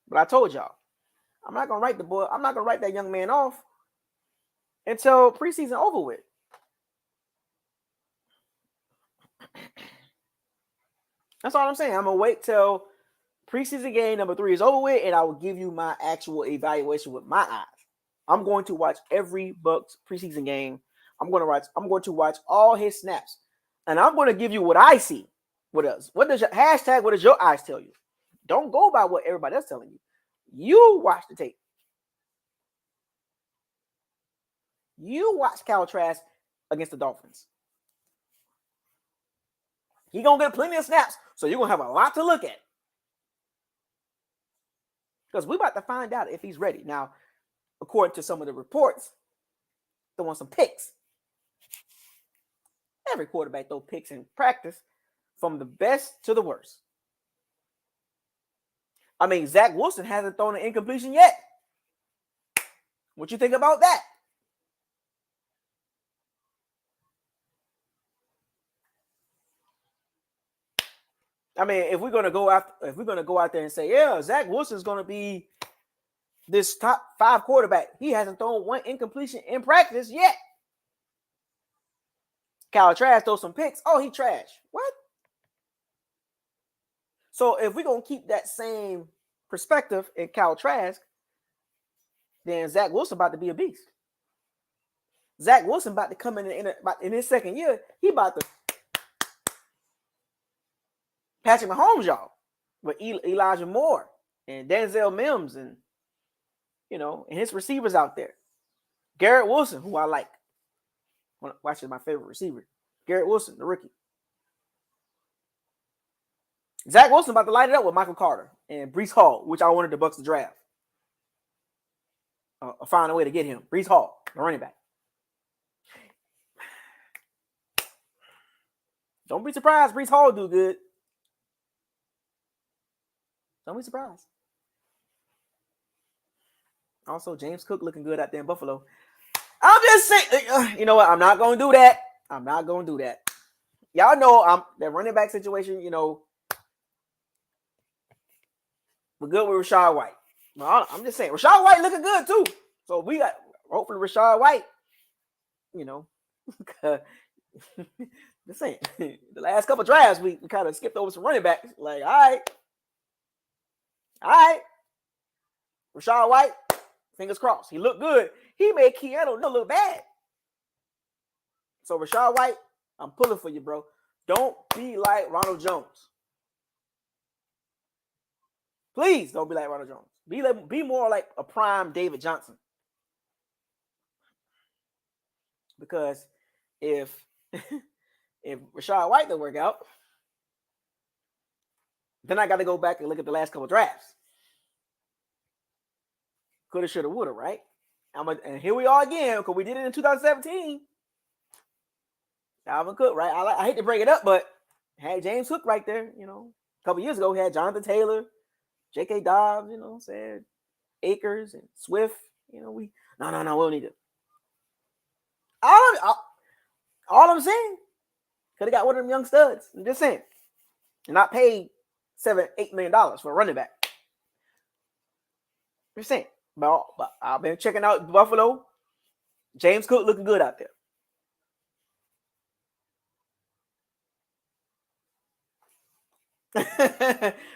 But I told y'all, I'm not gonna write that young man off until preseason over with. That's all I'm saying. I'm gonna wait till preseason game number 3 is over with, and I will give you my actual evaluation with my eyes. I'm going to watch every Bucs preseason game. I'm going to watch all his snaps, and I'm going to give you what I see. What else? What does your eyes tell you? Don't go by what everybody else telling you. You watch the tape. You watch Kyle Trask against the Dolphins. He's going to get plenty of snaps, so you're going to have a lot to look at. Because we're about to find out if he's ready. Now, according to some of the reports, they want some picks. Every quarterback throw picks in practice, from the best to the worst. I mean, Zach Wilson hasn't thrown an incompletion yet. What you think about that? I mean, if we're gonna go out there and say, yeah, Zach Wilson's gonna be this top 5 quarterback, he hasn't thrown one incompletion in practice yet. Kyle Trask throw some picks. Oh, he trash. What? So if we're gonna keep that same perspective in Kyle Trask, then Zach Wilson about to be a beast. Zach Wilson about to come in his second year. He about to Patrick Mahomes, y'all, with Elijah Moore and Denzel Mims and and his receivers out there. Garrett Wilson, who I like. Watching my favorite receiver. Garrett Wilson, the rookie. Zach Wilson about to light it up with Michael Carter and Breece Hall, which I wanted the Bucs to draft. Find a way to get him. Breece Hall, the running back. Don't be surprised. Breece Hall do good. Don't be surprised. Also, James Cook looking good out there in Buffalo. I'm just saying, you know what? I'm not going to do that. I'm not going to do that. Y'all know that running back situation, we're good with Rachaad White. I'm just saying, Rachaad White looking good too. So we got, hopefully, Rachaad White, just saying, the last couple of drafts, we kind of skipped over some running backs. Like, all right. Rachaad White, fingers crossed. He looked good. He made Keanu look bad. So Rachaad White, I'm pulling for you, bro. Don't be like Ronald Jones. Please don't be like Ronald Jones. Be more like a prime David Johnson. Because if Rachaad White don't work out, then I got to go back and look at the last couple drafts. Coulda, shoulda, woulda, right? And here we are again, because we did it in 2017. Dalvin Cook, right? I hate to bring it up, but had James Cook right there, a couple years ago. We had Jonathan Taylor, J.K. Dobbs, said Akers and Swift. We don't need it. All I'm saying, could have got one of them young studs. I'm just saying. And not paid $7-8 million for a running back. I'm just saying. But I've been checking out Buffalo. James Cook looking good out there.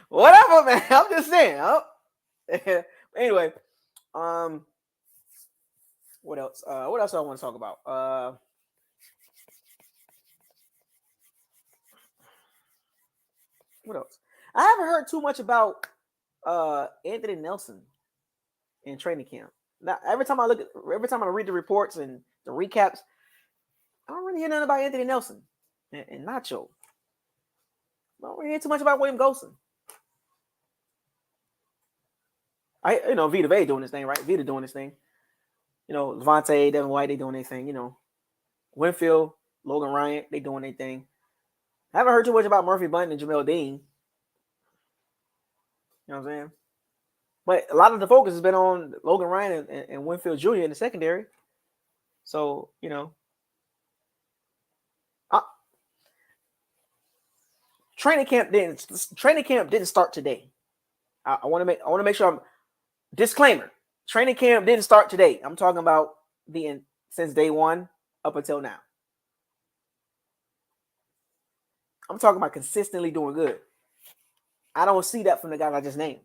Whatever, man. I'm just saying. Anyway, what else? What else I want to talk about? What else? I haven't heard too much about Anthony Nelson in training camp. Now, every time I read the reports and the recaps, I don't really hear nothing about Anthony Nelson and Nacho. I don't really hear too much about William Golson. Vita Vea doing this thing, right? Vita doing this thing. Levante, Devin White, they doing their thing. Winfield, Logan Ryan, they doing their thing. I haven't heard too much about Murphy Bunting and Jamel Dean. You know what I'm saying? But a lot of the focus has been on Logan Ryan and Winfield Jr. in the secondary. So, training camp didn't start today. I want to make sure disclaimer. Training camp didn't start today. I'm talking about since day one up until now. I'm talking about consistently doing good. I don't see that from the guys I just named.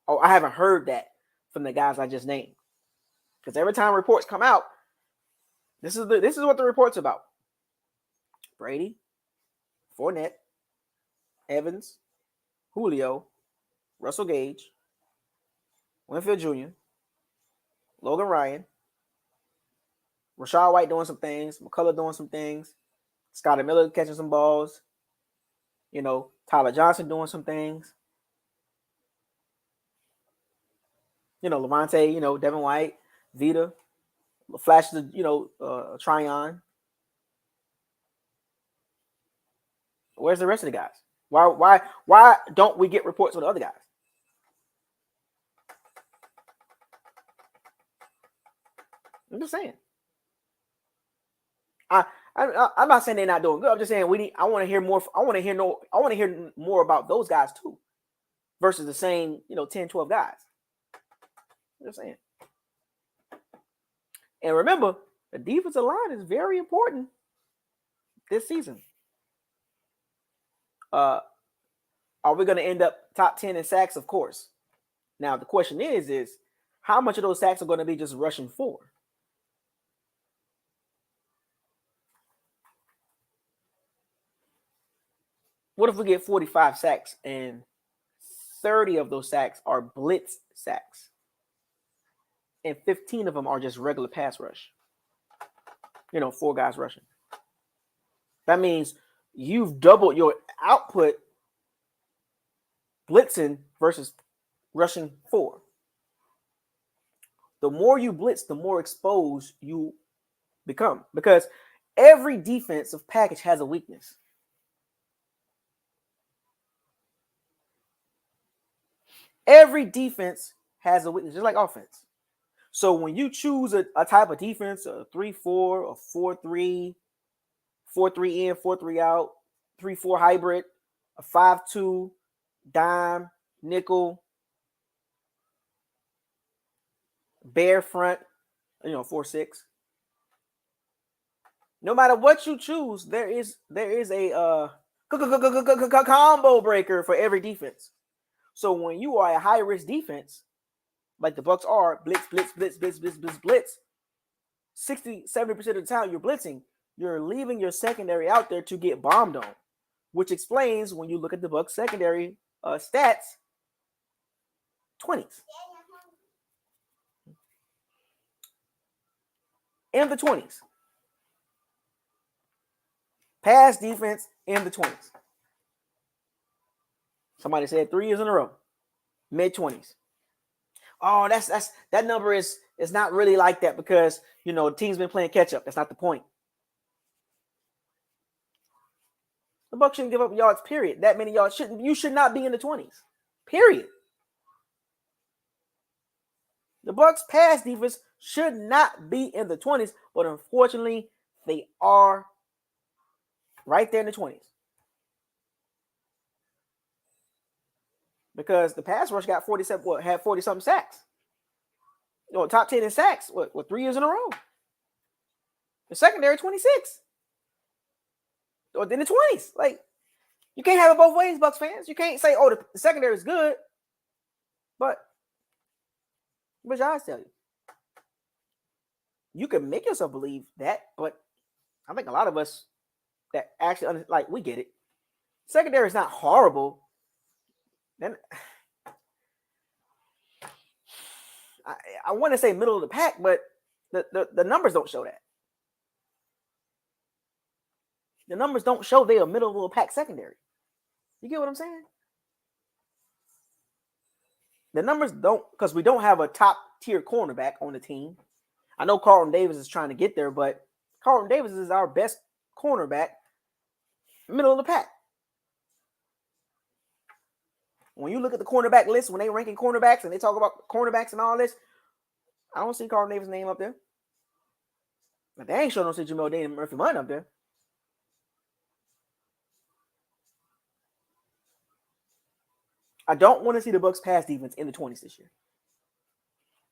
Oh, I haven't heard that from the guys I just named. Because every time reports come out, this is what the report's about. Brady, Fournette, Evans, Julio, Russell Gage, Winfield Jr., Logan Ryan, Rachaad White doing some things, McCullough doing some things, Scotty Miller catching some balls, Tyler Johnson doing some things, Levante, Devin White, Vita, flashes of, Tryon. Where's the rest of the guys? Why don't we get reports on the other guys? I'm just saying. I'm not saying they're not doing good. I'm just saying I want to hear more. I want to hear more about those guys too, versus the same 10, 12 guys. I'm just saying. And remember, the defensive line is very important this season. Are we going to end up top 10 in sacks? Of course. Now the question is how much of those sacks are going to be just rushing for? What if we get 45 sacks and 30 of those sacks are blitz sacks and 15 of them are just regular pass rush? 4 guys rushing. That means you've doubled your output blitzing versus rushing 4. The more you blitz, the more exposed you become, because every defensive package has a weakness. Every defense has a weakness, just like offense. So when you choose a type of defense, a 3-4, a 4-3, 4-3 in, 4-3 out, 3-4 hybrid, a 5-2, dime, nickel, bear front, 4-6. No matter what you choose, there is a combo breaker for every defense. So when you are a high risk defense, like the Bucs are, blitz, 60-70% of the time you're blitzing, you're leaving your secondary out there to get bombed on, which explains when you look at the Bucs secondary stats, 20s. In the 20s. Pass defense in the 20s. Somebody said 3 years in a row. Mid-20s. Oh, that number is not really like that because the team's been playing catch up. That's not the point. The Bucs shouldn't give up yards, period. That many yards you should not be in the 20s. Period. The Bucs pass defense should not be in the 20s, but unfortunately, they are right there in the 20s. Because the pass rush got 47, had 40-something sacks. Top 10 in sacks, 3 years in a row. The secondary, 26. Or in the 20s. Like, you can't have it both ways, Bucs fans. You can't say, the secondary is good, but what your eyes tell you? You can make yourself believe that, but I think a lot of us that actually, we get it. Secondary is not horrible. Then I want to say middle of the pack, but the numbers don't show that. The numbers don't show they're a middle of the pack secondary. You get what I'm saying? The numbers don't, because we don't have a top tier cornerback on the team. I know Carlton Davis is trying to get there, but Carlton Davis is our best cornerback, middle of the pack. When you look at the cornerback list, when they ranking cornerbacks and they talk about cornerbacks and all this, I don't see Carlton Davis' name up there. But they ain't sure don't see Jamel Dean and Murphy Munn up there. I don't want to see the Bucs pass defense in the 20s this year.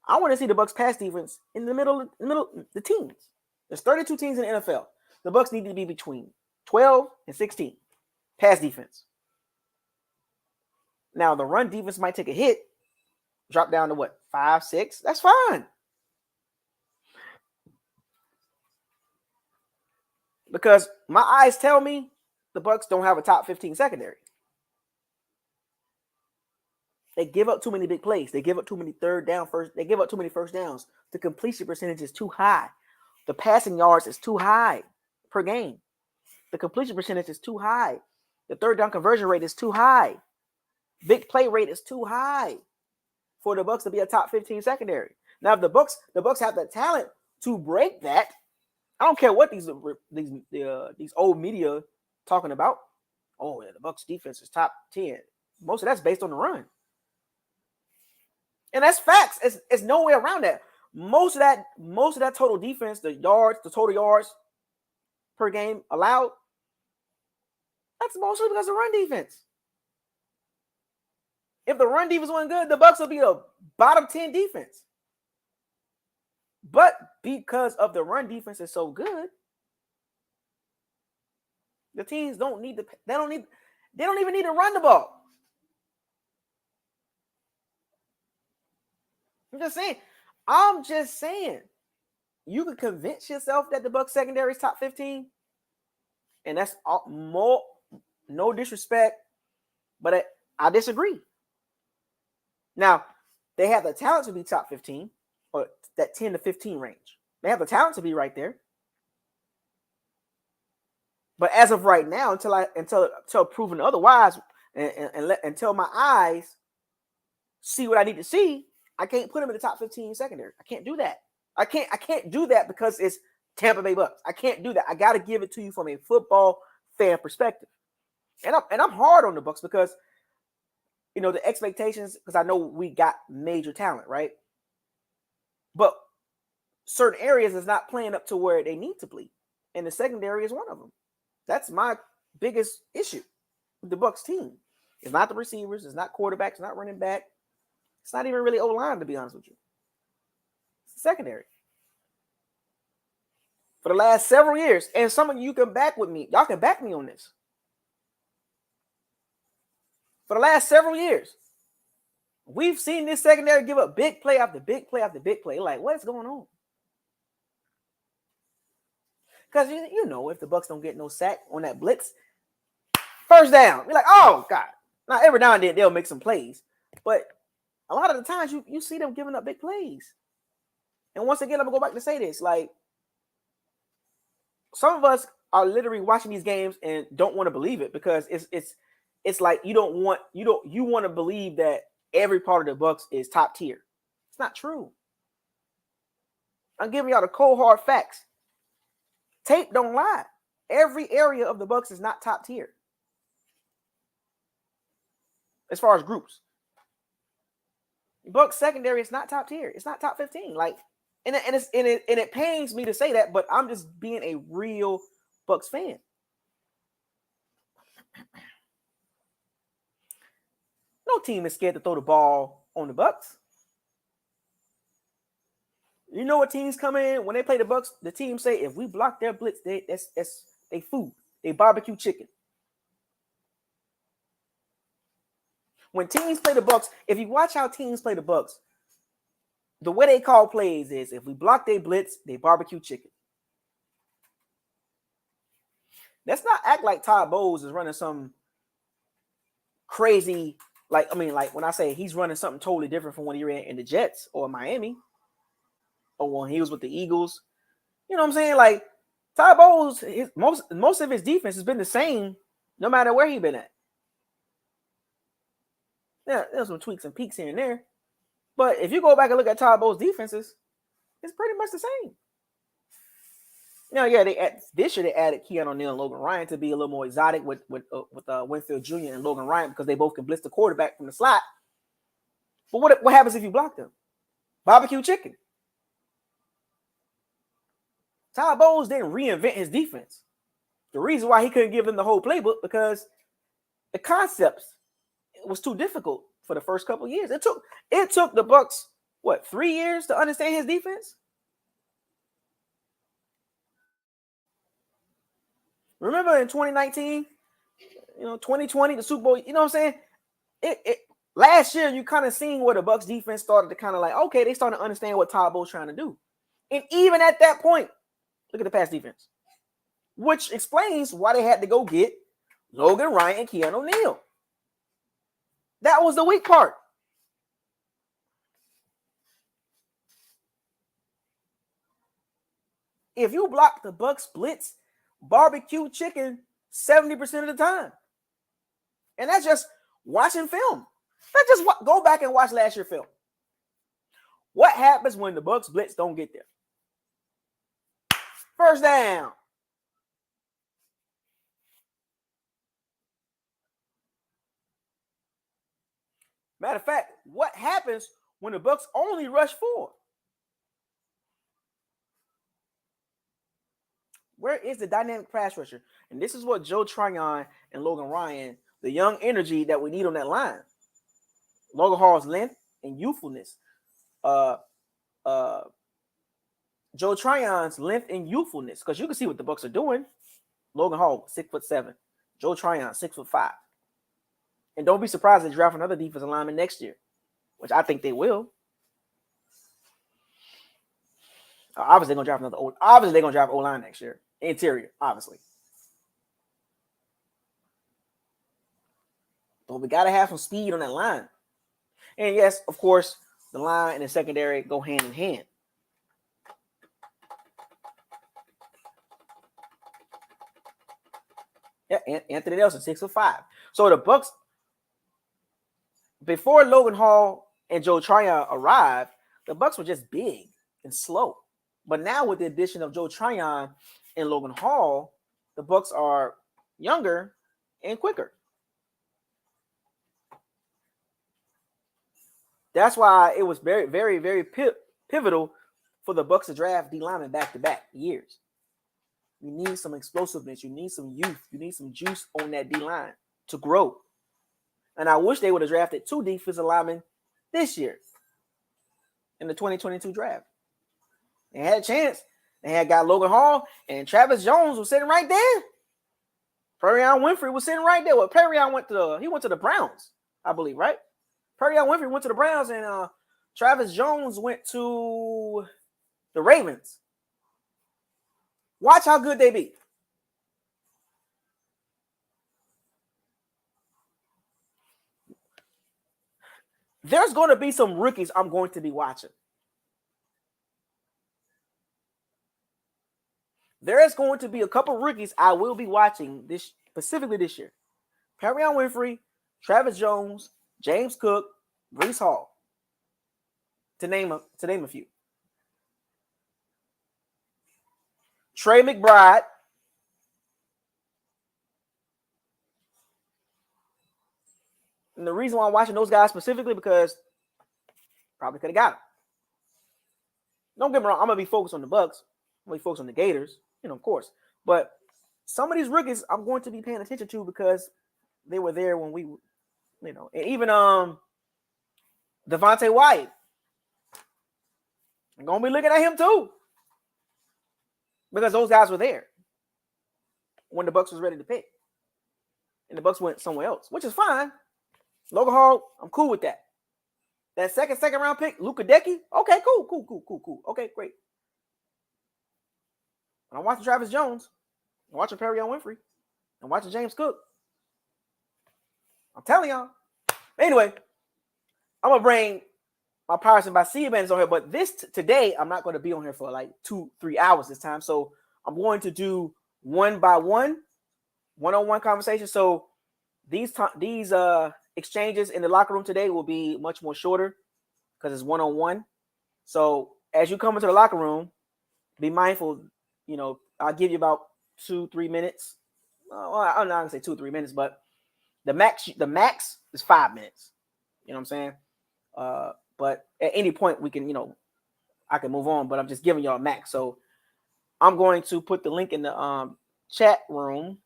I want to see the Bucs pass defense in the middle, the teens. There's 32 teams in the NFL. The Bucs need to be between 12 and 16 pass defense. Now, the run defense might take a hit, drop down to what, 5, 6? That's fine. Because my eyes tell me the Bucs don't have a top 15 secondary. They give up too many big plays. They give up too many They give up too many first downs. The completion percentage is too high. The passing yards is too high per game. The completion percentage is too high. The third down conversion rate is too high. Big play rate is too high for the Bucs to be a top 15 secondary. Now, if the Bucs have the talent to break that, I don't care what these old media talking about. Oh, yeah, the Bucs defense is top 10. Most of that's based on the run. And that's facts. It's no way around that. Most of that total defense, the total yards per game allowed, that's mostly because of run defense. If the run defense wasn't good, the Bucs would be a bottom 10 defense. But because of the run defense is so good, the teams don't even need to run the ball. I'm just saying, you can convince yourself that the Bucs secondary is top 15, and that's more, no disrespect, but I disagree. Now, they have the talent to be top 15, or that 10 to 15 range. They have the talent to be right there. But as of right now, until proven otherwise, until my eyes see what I need to see, I can't put them in the top 15 secondary. I can't do that. I can't do that because it's Tampa Bay Bucs. I can't do that. I got to give it to you from a football fan perspective. And I'm hard on the Bucs because, you know, the expectations, because I know we got major talent, right? But certain areas is not playing up to where they need to be. And the secondary is one of them. That's my biggest issue with the Bucs team. It's not the receivers. It's not quarterbacks. It's not running back. It's not even really O-line, to be honest with you. It's the secondary. For the last several years, and some of you can back with me. Y'all can back me on this. For the last several years, we've seen this secondary give up big play after big play after big play. Like, what's going on? Because, you know, if the Bucs don't get no sack on that blitz, first down, you're like, oh, God. Now, every now and then, they'll make some plays. But a lot of the times, you see them giving up big plays. And once again, I'm going to go back to say this. Like, some of us are literally watching these games and don't want to believe it because it's like you want to believe that every part of the Bucs is top tier. It's not true. I'm giving y'all the cold hard facts. Tape don't lie. Every area of the Bucs is not top tier as far as groups. Bucs secondary is not top tier. It's not top 15. Like, and it pains me to say that, but I'm just being a real Bucs fan. No team is scared to throw the ball on the Bucs. You know what teams come in when they play the Bucs? The team say if we block their blitz, they food. They barbecue chicken. When teams play the Bucs, if you watch how teams play the Bucs, the way they call plays is if we block their blitz, they barbecue chicken. Let's not act like Todd Bowles is running some crazy, like when I say he's running something totally different from when he ran in the Jets or Miami or when he was with the Eagles. You know what I'm saying? Like, Todd Bowles, most of his defense has been the same no matter where he's been at. Yeah, there's some tweaks and peaks here and there. But if you go back and look at Todd Bowles' defenses, it's pretty much the same. This year they added Keanu Neal and Logan Ryan to be a little more exotic with Winfield Jr. and Logan Ryan because they both can blitz the quarterback from the slot. But what happens if you block them? Barbecue chicken. Todd Bowles didn't reinvent his defense. The reason why he couldn't give them the whole playbook because the concepts was too difficult for the first couple of years. It took the Bucs 3 years to understand his defense. Remember in 2019, 2020, the Super Bowl, you know what I'm saying? last year, you kind of seen where the Bucs defense started to kind of like, okay, they started to understand what Todd Bowles trying to do. And even at that point, look at the pass defense, which explains why they had to go get Logan Ryan and Keanu Neal. That was the weak part. If you block the Bucs blitz, barbecue chicken 70% of the time. And that's just watching film. Let's just go back and watch last year's film. What happens when the Bucs blitz don't get there? First down. Matter of fact, what happens when the Bucs only rush 4? Where is the dynamic pass rusher? And this is what Joe Tryon and Logan Ryan, the young energy that we need on that line. Logan Hall's length and youthfulness. Joe Tryon's length and youthfulness, because you can see what the Bucs are doing. Logan Hall, 6'7". Joe Tryon, 6'5". And don't be surprised if they draft another defensive lineman next year, which I think they will. Obviously, they're gonna draft O-line next year. Interior, obviously. But we gotta have some speed on that line. And yes, of course, the line and the secondary go hand in hand. Yeah, Anthony Nelson, 6'5". So the Bucs, before Logan Hall and Joe Tryon arrived, the Bucs were just big and slow. But now with the addition of Joe Tryon and Logan Hall, the Bucs are younger and quicker. That's why it was very, very, very pivotal for the Bucs to draft D linemen back-to-back years. You need some explosiveness. You need some youth. You need some juice on that D line to grow. And I wish they would have drafted 2 defensive linemen this year in the 2022 draft. They had a chance. They had got Logan Hall, and Travis Jones was sitting right there. Perion Winfrey was sitting right there. Well, Perion went to the Browns, I believe, right? Perion Winfrey went to the Browns, and Travis Jones went to the Ravens. Watch how good they be. There's going to be some rookies I'm going to be watching. There's going to be a couple rookies I will be watching specifically this year. Perion Winfrey, Travis Jones, James Cook, Breece Hall, to name a few. Trey McBride. And the reason why I'm watching those guys specifically because probably could have got them. Don't get me wrong, I'm going to be focused on the Bucs. I'm going to be focused on the Gators, of course. But some of these rookies I'm going to be paying attention to because they were there when we, and even Devontae Wyatt. I'm going to be looking at him too. Because those guys were there when the Bucs was ready to pick. And the Bucs went somewhere else, which is fine. Logan Hall, I'm cool with that. That second round pick, Luka Decky, okay, cool. Okay, great. When I'm watching Travis Jones, I'm watching Perion Winfrey, I'm watching James Cook. I'm telling y'all. Anyway, I'm going to bring my Pirates and by Sea Bands on here, but today, I'm not going to be on here for like 2-3 hours this time. So I'm going to do one-on-one conversation. So these exchanges in the locker room today will be much more shorter because it's one-on-one. So as you come into the locker room, be mindful, I'll give you about 2-3 minutes. Well, I'm not going to say 2-3 minutes, but the max is 5 minutes. You know what I'm saying? But at any point we can, I can move on, but I'm just giving y'all a max. So I'm going to put the link in the chat room.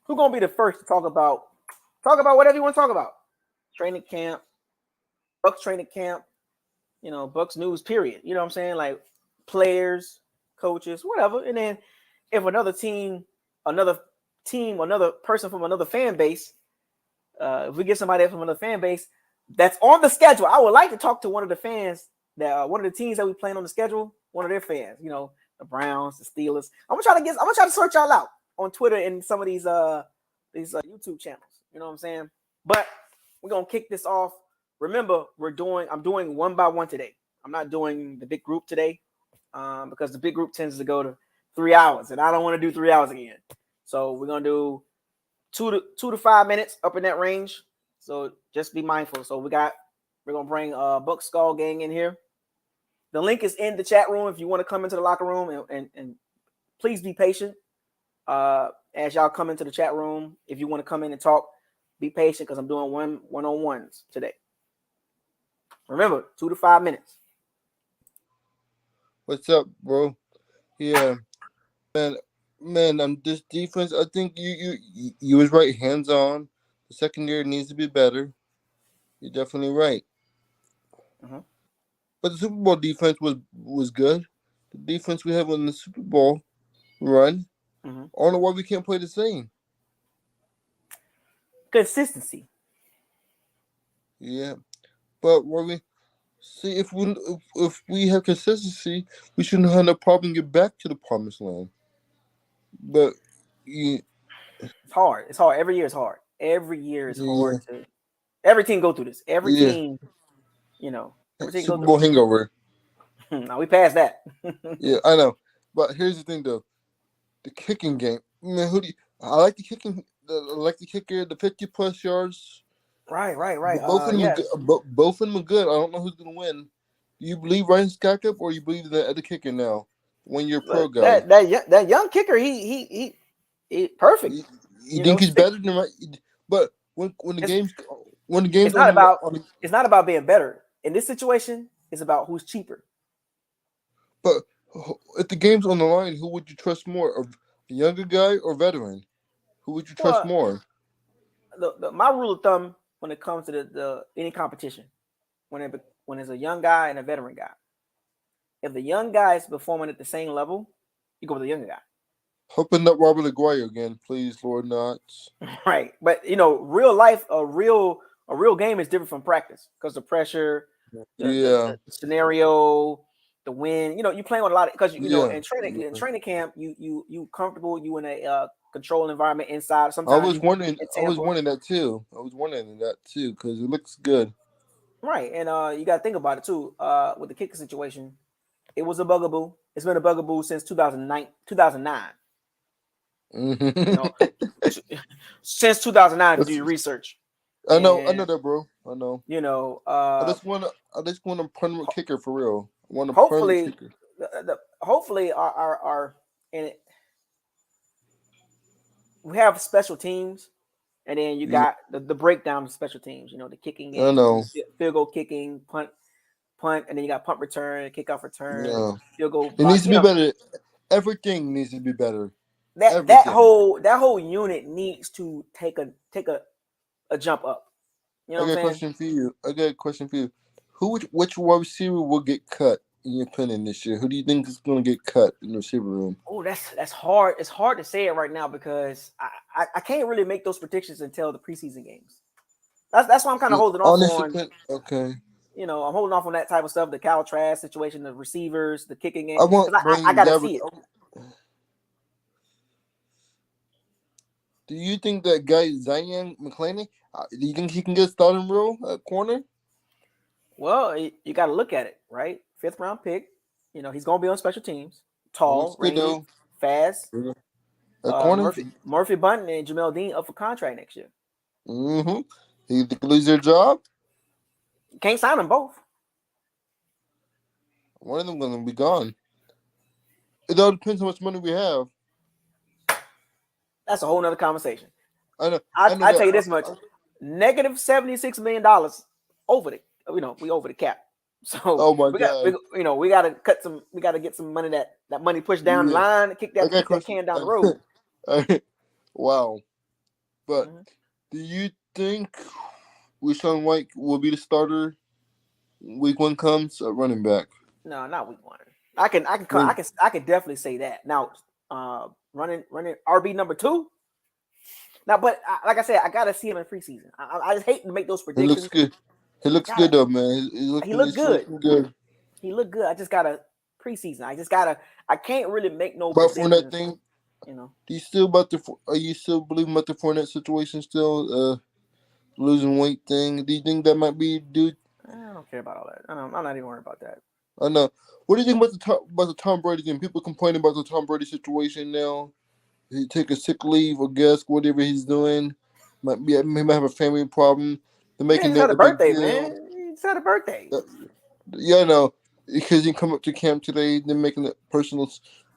Who's going to be the first to talk about whatever you want to talk about? Training camp, Bucs training camp, Bucs news, period. You know what I'm saying? Like players, coaches, whatever. And then if another team team, another person from another fan base, if we get somebody from another fan base that's on the schedule, I would like to talk to one of the fans that one of the teams that we playing on the schedule, one of their fans, the Browns, the Steelers. I'm gonna try to sort y'all out on Twitter and some of these YouTube channels. You know what I'm saying? But we're gonna kick this off. Remember, I'm doing one by one today. I'm not doing the big group today because the big group tends to go to 3 hours, and I don't want to do 3 hours again. So we're gonna do 2 to 5 minutes up in that range. So just be mindful. So we're gonna bring Bucs Skull Gang in here. The link is in the chat room if you want to come into the locker room, and please be patient as y'all come into the chat room. If you want to come in and talk, be patient because I'm doing one-on-ones today. Remember, 2 to 5 minutes. What's up, bro? Yeah, man. This defense, I think you was right. Hands on. The secondary needs to be better. You're definitely right. Uh-huh. But the Super Bowl defense was good. The defense we have in the Super Bowl run. Uh-huh. I don't know why we can't play the same. Consistency. Yeah, but where we see if we have consistency, we shouldn't have no problem get back to the promised land. But it's hard. It's hard. Every year is hard. Every year is hard yeah, to. Every team go through this. Every yeah. team, every team go Super through Bowl hangover. Now we passed that. Yeah, I know. But here's the thing, though: the kicking game. Man, I like the kicking. I like the kicker. The 50+ yards. Right. Both of them are Yes. good. Both of them are good. I don't know who's gonna win. Do you believe Ryan Skackup or you believe in the other kicker now? When you're a pro guy, That young kicker, he perfect. you think he's better than right? But when the game's it's not about it's not about being better in this situation. It's about who's cheaper. But if the game's on the line, who would you trust more, a younger guy or veteran? Who would you trust more? My rule of thumb when it comes to the any competition, when it's a young guy and a veteran guy, if the young guy is performing at the same level, you go with the younger guy. Hoping not Robert Aguirre again, please, Lord not. Right, but real life, a real game is different from practice because the pressure, the scenario, the wind. You playing on a lot because in training camp, you comfortable, you in a controlled environment inside. Sometimes I was wondering that too. Because it looks good. Right, and you got to think about it too. With the kicker situation, it was a bugaboo. It's been a bugaboo since 2009. Since 2009 to do your research. I know that, bro. I know. I just want a permanent kicker for real. I want a hopefully, permanent kicker. Hopefully, our and we have special teams, and then you got the breakdown of special teams. The kicking game, I know. Field goal kicking, punt, and then you got punt return, kickoff return, field goal. It needs to be better. Everything needs to be better. That whole unit needs to take a jump up. You know what I'm saying? I got a question for you. Which wide receiver will get cut in your opinion this year? Who do you think is going to get cut in the receiver room? Oh, that's hard. It's hard to say it right now because I can't really make those predictions until the preseason games. That's why I'm kind of holding off on. Okay. I'm holding off on that type of stuff. The Cal Trask situation, the receivers, the kicking game. I gotta see it. Do you think that guy Zion McClain? Do you think he can get starting role at corner? Well, you got to look at it, right? 5th round pick. He's going to be on special teams. Tall, rangy, fast. Corner. Murphy Bunton and Jamel Dean up for contract next year. Mm-hmm. He could lose their job. Can't sign them both. One of them going to be gone. It all depends how much money we have. That's a whole nother conversation. I know. I tell you this much: negative $76 million over the. We over the cap. So oh my God. We got to cut some. We got to get some money that money pushed down the line, kick that can down the road. Wow. But do you think Rashawn White will be the starter week 1 comes at running back? No, not week 1. I can definitely say that. Now, running RB number 2. Now, but like I said, I gotta see him in preseason. I just hate to make those He predictions. looks good. He looks good though, man. He looked good. Looking good. He looked good. I just gotta preseason. I can't really make no But for that predictions. thing, You know. are you still believing about the Fournette situation still? Losing weight thing. Do you think that might be due? I don't care about all that. I'm not even worried about that. I know. What do you think about the Tom Brady thing? People complaining about the Tom Brady situation now. He take a sick leave or guess whatever he's doing. He might have a family problem. They're Man, making just had that a a big birthday, deal. man. He just had a birthday. Yeah, I know. Because he come up to camp today, they're making it personal.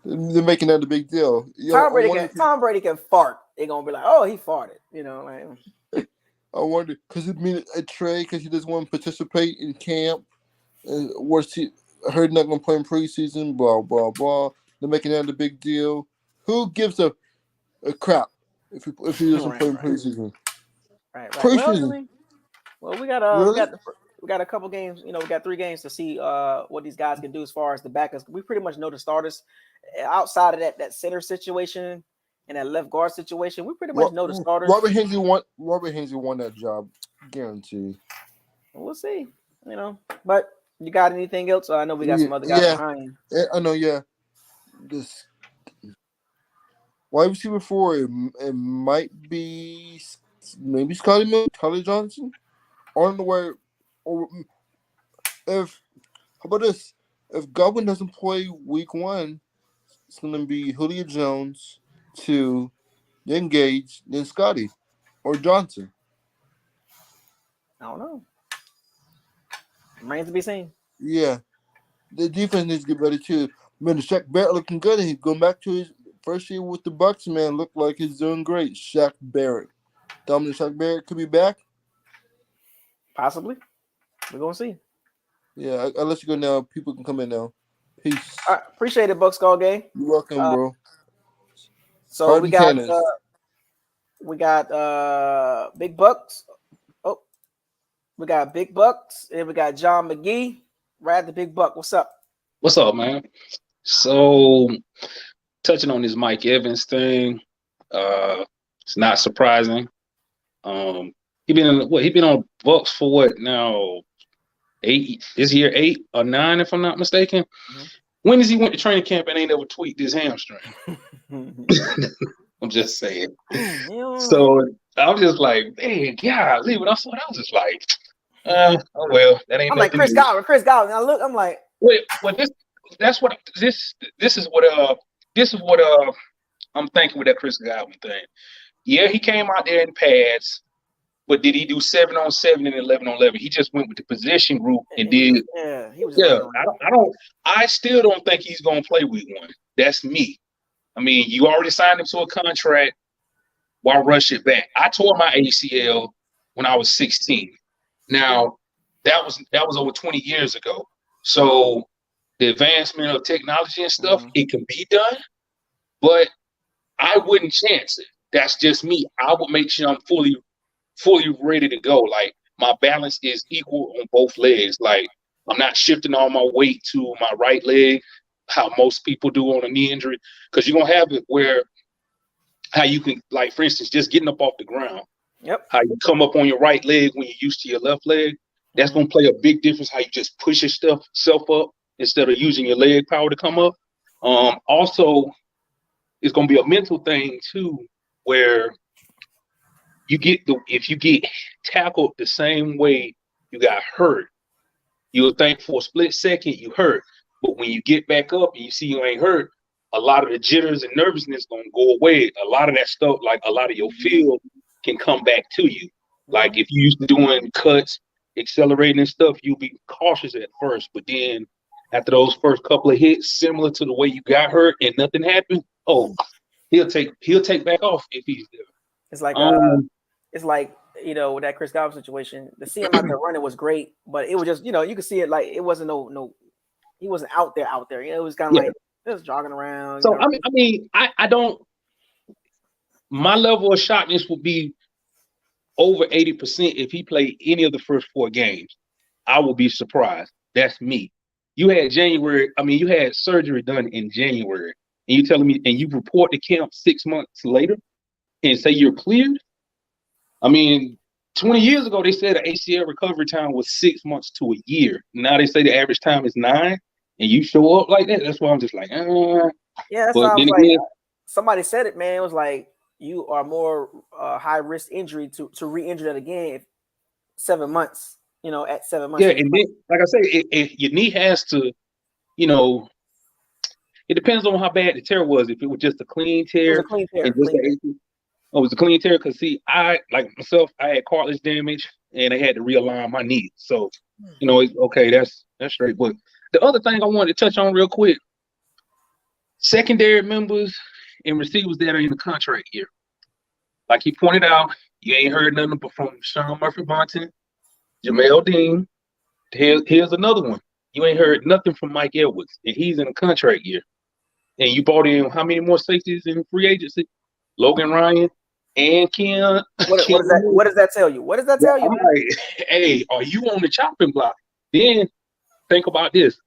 They're making that a big deal. Tom Brady can fart. They're gonna be like, oh, he farted. You know, like. I wonder because it mean a trade because he doesn't want to participate in camp. And what's he? I heard not gonna play in preseason. Blah blah blah. They're making that a big deal. Who gives a crap if he doesn't play in preseason? Right. Preseason. Well, we Really? got a couple games. You know, we got 3 games to see what these guys can do as far as the backers. We pretty much know the starters. Outside of that center situation and that left guard situation, we pretty much know the starters. Robert Hensley won that job, guaranteed. We'll see. You know, but you got anything else? I know we got some other guys behind. Yeah, I know. Yeah, this wide receiver 4. It might be maybe Scotty Miller, Tyler Johnson. I don't know where. Or if how about this? If Godwin doesn't play week 1, it's gonna be Julio Jones, 2, then Gage, then Scotty or Johnson. I don't know. Remains to be seen. Yeah, the defense needs to get better too. Man, Shaq Barrett looking good. He's going back to his first year with the Bucs. Man, look like he's doing great. Shaq Barrett, Dominic Shaq Barrett could be back. Possibly. We're gonna see. Yeah, I'll let you go now. People can come in now. Peace. All right, appreciate it, Bucs Call Game. You're welcome, bro. So we got Big Bucs. Oh, we got Big Bucs, and we got John McGee. Right at the Big Buck. What's up? What's up, man? So touching on this Mike Evans thing, it's not surprising. He been on Bucs for what now? 8 this year, 8 or 9, if I'm not mistaken. Mm-hmm. When does he went to training camp and ain't ever tweaked his hamstring? I'm just saying. So I'm just like, man, golly, when I saw that, I was just like, oh well, that ain't. I'm like Chris Godwin. I look, I'm like, wait, well, this is what I'm thinking with that Chris Godwin thing. Yeah, he came out there in pads. But did he do 7-on-7 and 11-on-11? He just went with the position group and did. Yeah, he was. Yeah, I still don't think he's gonna play week 1. That's me. I mean, you already signed him to a contract. Why rush it back? I tore my ACL when I was 16. Now, that was over 20 years ago. So the advancement of technology and stuff, it can be done, but I wouldn't chance it. That's just me. I would make sure I'm fully ready to go. Like my balance is equal on both legs. Like I'm not shifting all my weight to my right leg, how most people do on a knee injury. Because you're gonna have it where how you can, like for instance, just getting up off the ground. Yep. How you come up on your right leg when you're used to your left leg. That's gonna play a big difference. How you just push yourself up instead of using your leg power to come up. Also, it's gonna be a mental thing too, where if you get tackled the same way you got hurt, you'll think for a split second you hurt. But when you get back up and you see you ain't hurt, a lot of the jitters and nervousness gonna go away. A lot of that stuff, like a lot of your feel, can come back to you. Like if you used to doing cuts, accelerating and stuff, you'll be cautious at first. But then after those first couple of hits, similar to the way you got hurt and nothing happened, he'll take back off if he's there. It's like you know, with that Chris Godwin situation, to see him out there running was great, but it was just, you know, you could see it like it wasn't no he wasn't out there. You know, it was kind of like just jogging around. So I don't. My level of shockness would be over 80% if he played any of the first 4 games. I would be surprised. That's me. You had surgery done in January, and you telling me, and you report to camp 6 months later. and say you're cleared. I mean, 20 years ago, they said the ACL recovery time was 6 months to a year. Now they say the average time is 9, and you show up like that. That's why I'm just like, Yeah, that's But why I was then like, again, somebody said it, man. It was like you are more high risk injury to re-injure that again if 7 months. At 7 months. yeah, and then, like I say, your knee has to, it depends on how bad the tear was. If it was just a clean It was tear a clean tear. and just it was a clean tear, because see, I like myself, I had cartilage damage and they had to realign my knee. So, it's okay, that's straight. But the other thing I wanted to touch on real quick, secondary members and receivers that are in the contract year. Like he pointed out, you ain't heard nothing from Sean Murphy-Bunting, Jamel Dean. Here's another one. You ain't heard nothing from Mike Edwards, and he's in a contract year. And you brought in how many more safeties in free agency? Logan Ryan and Ken. What does that tell you? What does that tell you? Right. Hey, are you on the chopping block? Then think about this.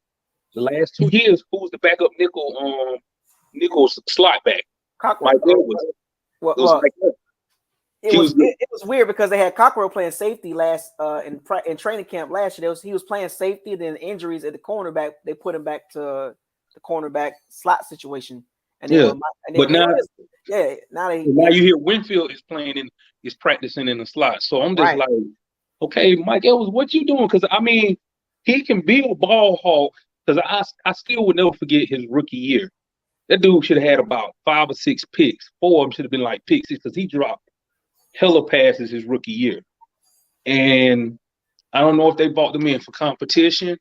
The last 2 years, who's the backup nickel slot back? Cockrell. Mike Edwards. It was weird because they had Cockrell playing safety in training camp last year. He was playing safety, then injuries at the cornerback. They put him back to the cornerback slot situation. And then now you hear Winfield is practicing in the slot. So I'm just like, okay, Mike Edwards, what you doing? Because I mean, he can be a ball hawk. Because I still would never forget his rookie year. That dude should have had about 5 or 6 picks. 4 of them should have been like picks because he dropped hella passes his rookie year. And I don't know if they bought them in for competition.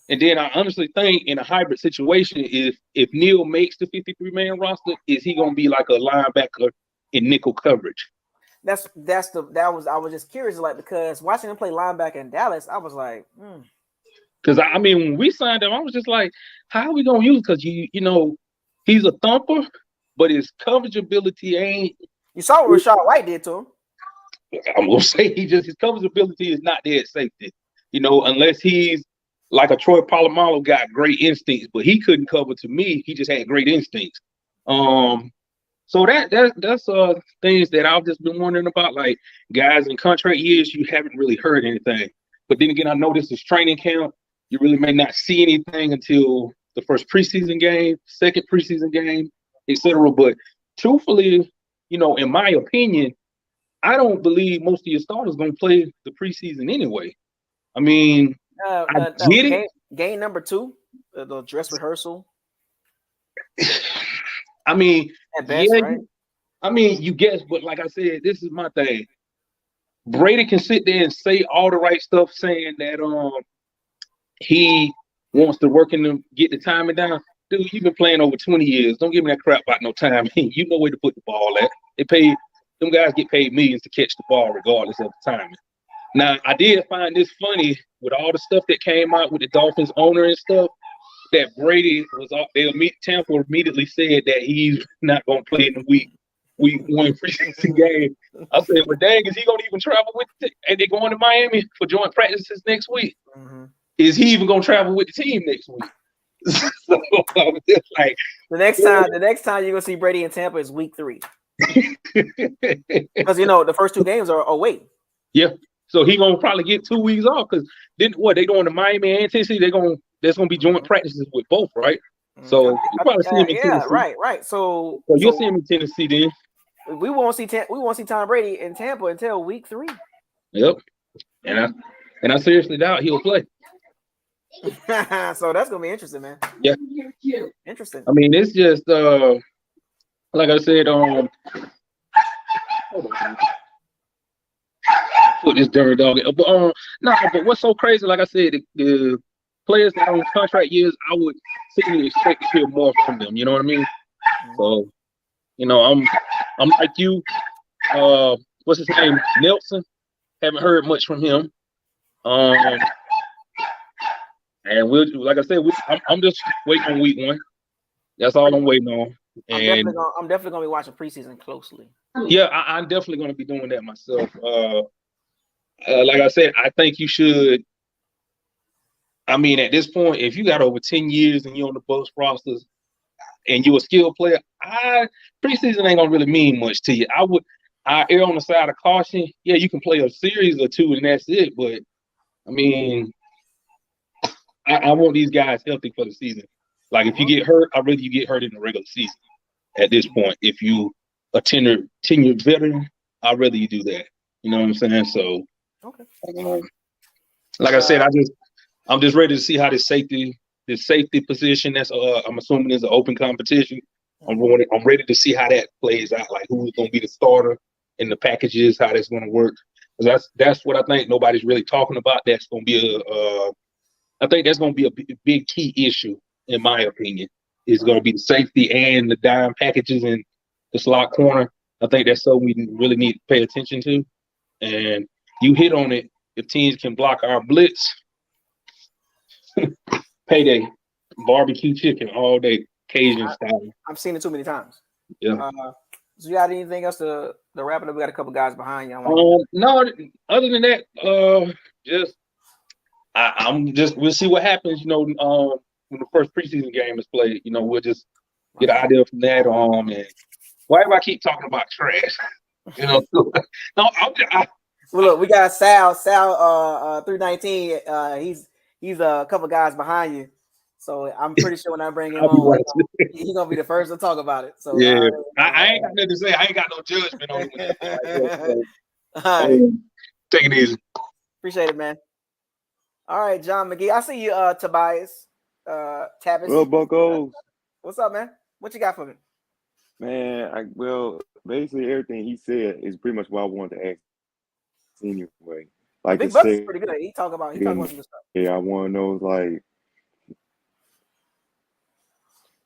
And then I honestly think in a hybrid situation, if Neal makes the 53-man roster, is he gonna be like a linebacker in nickel coverage? I was just curious, like, because watching him play linebacker in Dallas, I was like, Because I mean, when we signed him, I was just like, how are we gonna use? Because he's a thumper, but his coverage ability ain't. You saw what Rashad White did to him. I'm gonna say his coverage ability is not there at safety. Unless he's like a Troy Polamalu, got great instincts, but he couldn't cover to me. He just had great instincts. So that's things that I've just been wondering about. Like guys in contract years, you haven't really heard anything. But then again, I know this is training camp. You really may not see anything until the first preseason game, second preseason game, etc. But truthfully, in my opinion, I don't believe most of your starters going to play the preseason anyway. I mean, I get it. Game number 2, the dress rehearsal. I mean, at best, right? I mean, you guess, but like I said, this is my thing. Brady can sit there and say all the right stuff, saying that he wants to work and get the timing down. Dude, you've been playing over 20 years. Don't give me that crap about no timing. You know where to put the ball at. Them guys get paid millions to catch the ball regardless of the timing. Now, I did find this funny with all the stuff that came out with the Dolphins owner and stuff, that Brady was off. Tampa immediately said that he's not going to play in the week 1 preseason game. I said, well, dang, is he going to even travel with and they're going to Miami for joint practices next week? Mm-hmm. Is he even going to travel with the team next week? So I'm just like, the next time you're going to see Brady in Tampa is week 3. Because the first 2 games are away. Yeah. So he gonna probably get 2 weeks off because then they going to Miami and Tennessee. There's gonna be joint practices with both, right? So you probably see him in Tennessee. Right. So you'll see him in Tennessee then. We won't see Tom Brady in Tampa until week 3. Yep. And I seriously doubt he'll play. So that's gonna be interesting, man. Yeah. Interesting. I mean, it's just like I said, hold on. Put this dirty dog in. But what's so crazy, like I said, the players that are on contract years, I would certainly expect to hear more from them. You know what I mean? So, I'm like you. What's his name? Nelson. Haven't heard much from him. And like I said, I'm just waiting on week 1. That's all I'm waiting on. And I'm definitely gonna be watching preseason closely. Yeah, I'm definitely gonna be doing that myself. Like I said, I think you should. I mean, at this point, if you got over 10 years and you're on the Bucs rosters and you're a skilled player, preseason ain't gonna really mean much to you. I err on the side of caution. Yeah, you can play a series or two and that's it. But I mean, I want these guys healthy for the season. Like if you get hurt, I'd rather you get hurt in the regular season. At this point, if you a tenured veteran, I'd rather you do that. You know what I'm saying? So, Okay. like I said, I'm just ready to see how this safety position that's I'm assuming is an open competition. I'm ready to see how that plays out. Like who's going to be the starter in the packages, how that's going to work. That's what I think nobody's really talking about. That's going to be I think that's going to be a big key issue in my opinion. It's going to be the safety and the dime packages and the slot corner. I think that's something we really need to pay attention to. And you hit on it. If teams can block our blitz, payday, barbecue chicken all day, Cajun style. I've seen it too many times. Yeah. So you got anything else to wrap it up? We got a couple guys behind you. No, other than that, we'll see what happens. You know, when the first preseason game is played, you know, we'll just get an idea from that. And why do I keep talking about trash? You know, no, well, look, we got Sal 319. He's a couple guys behind you, so I'm pretty sure when I bring him on, he's gonna be the first to talk about it. So yeah, I ain't got nothing to say. I ain't got no judgment on it. All right. Take it easy. Appreciate it, man. All right, John McGee. I see you, Tobias. Tavis. Well, Buccos. What's up, man? What you got for me? Man, basically everything he said is pretty much what I wanted to ask anyway. Like Big Bucs is pretty good. He talk about some good stuff. Yeah, I want to know, like,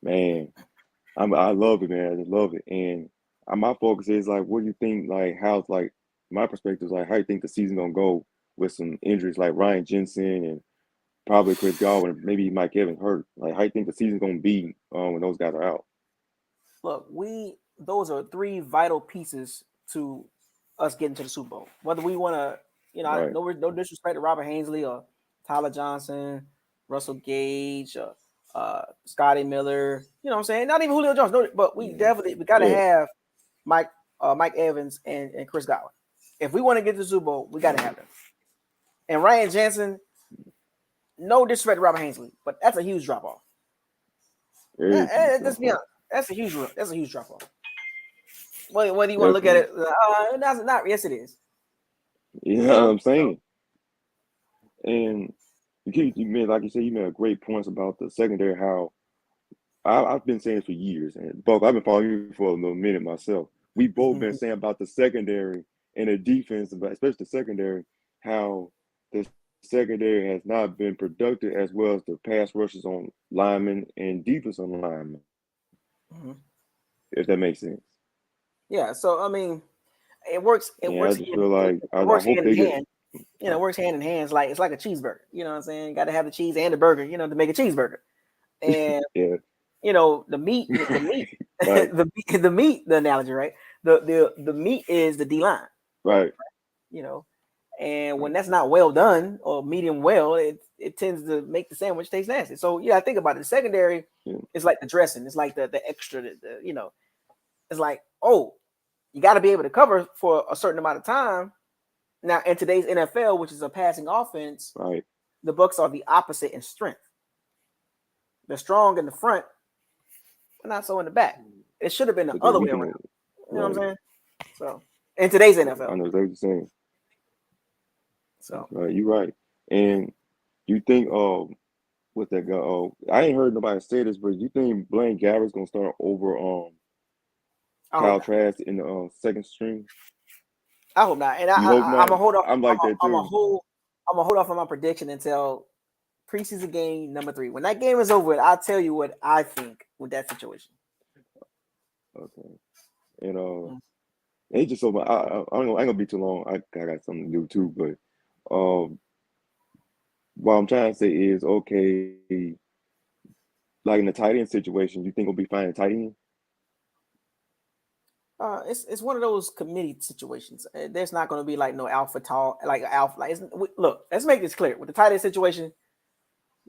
man, I love it, man. I just love it. And my focus is like, what do you think? Like, how's like my perspective is like, how you think the season gonna go with some injuries like Ryan Jensen and probably Chris Godwin, maybe Mike Evans hurt. Like, how you think the season's gonna be when those guys are out? Look, those are three vital pieces to us getting to the Super Bowl. Whether we want to, you know, Right. no disrespect to Robert Hainsley or Tyler Johnson, Russell Gage, Scotty Miller. You know what I'm saying? Not even Julio Jones. No, but we got to have Mike Evans and Chris Godwin. If we want to get to the Super Bowl, we got to have them. And Ryan Jensen, no disrespect to Robert Hainsley, but that's a huge drop off. Let's be honest. That's a huge drop off. Whether you want to look at it, that's not. Yes, it is. You know what I'm saying? And you made, like you said, you made a great points about the secondary. How I've been saying for years, and Buck, I've been following you for a little minute myself. We both been saying about the secondary and the defense, but especially the secondary, how the secondary has not been productive as well as the pass rushes on linemen and defense on linemen. If that makes sense. Yeah. So I mean, it works. It works. I just feel like it works hand in hand. You know, it works hand in hand. It's like a cheeseburger. You know what I'm saying? You got to have the cheese and the burger. You know, to make a cheeseburger. And you know, the meat, right. the meat. The analogy, right? The meat is the D line. Right. You know, and when that's not well done or medium well, it tends to make the sandwich taste nasty. So yeah, I think about it. The secondary is like the dressing. It's like the extra. You know, it's like, oh, you got to be able to cover for a certain amount of time. Now, in today's NFL, which is a passing offense, right, the Bucs are the opposite in strength. They're strong in the front, but not so in the back. It should have been the other way around. You know what I'm saying? So, in today's NFL. I know exactly what you're saying. So, you're right. And you think, what's that guy? I ain't heard nobody say this, but you think Blaine Gabbert's going to start over Kyle Trask in the second string? I hope not. And I'm gonna hold off. I'm like that too. I'm gonna hold off on my prediction until preseason game number 3. When that game is over, I'll tell you what I think with that situation. Okay. And it's just so much. I ain't gonna be too long. I got something to do too. But what I'm trying to say is, okay, like in the tight end situation, you think we'll be fine in tight end? It's one of those committee situations. There's not going to be like no alpha tall, like alpha. Like, look, let's make this clear with the tight end situation.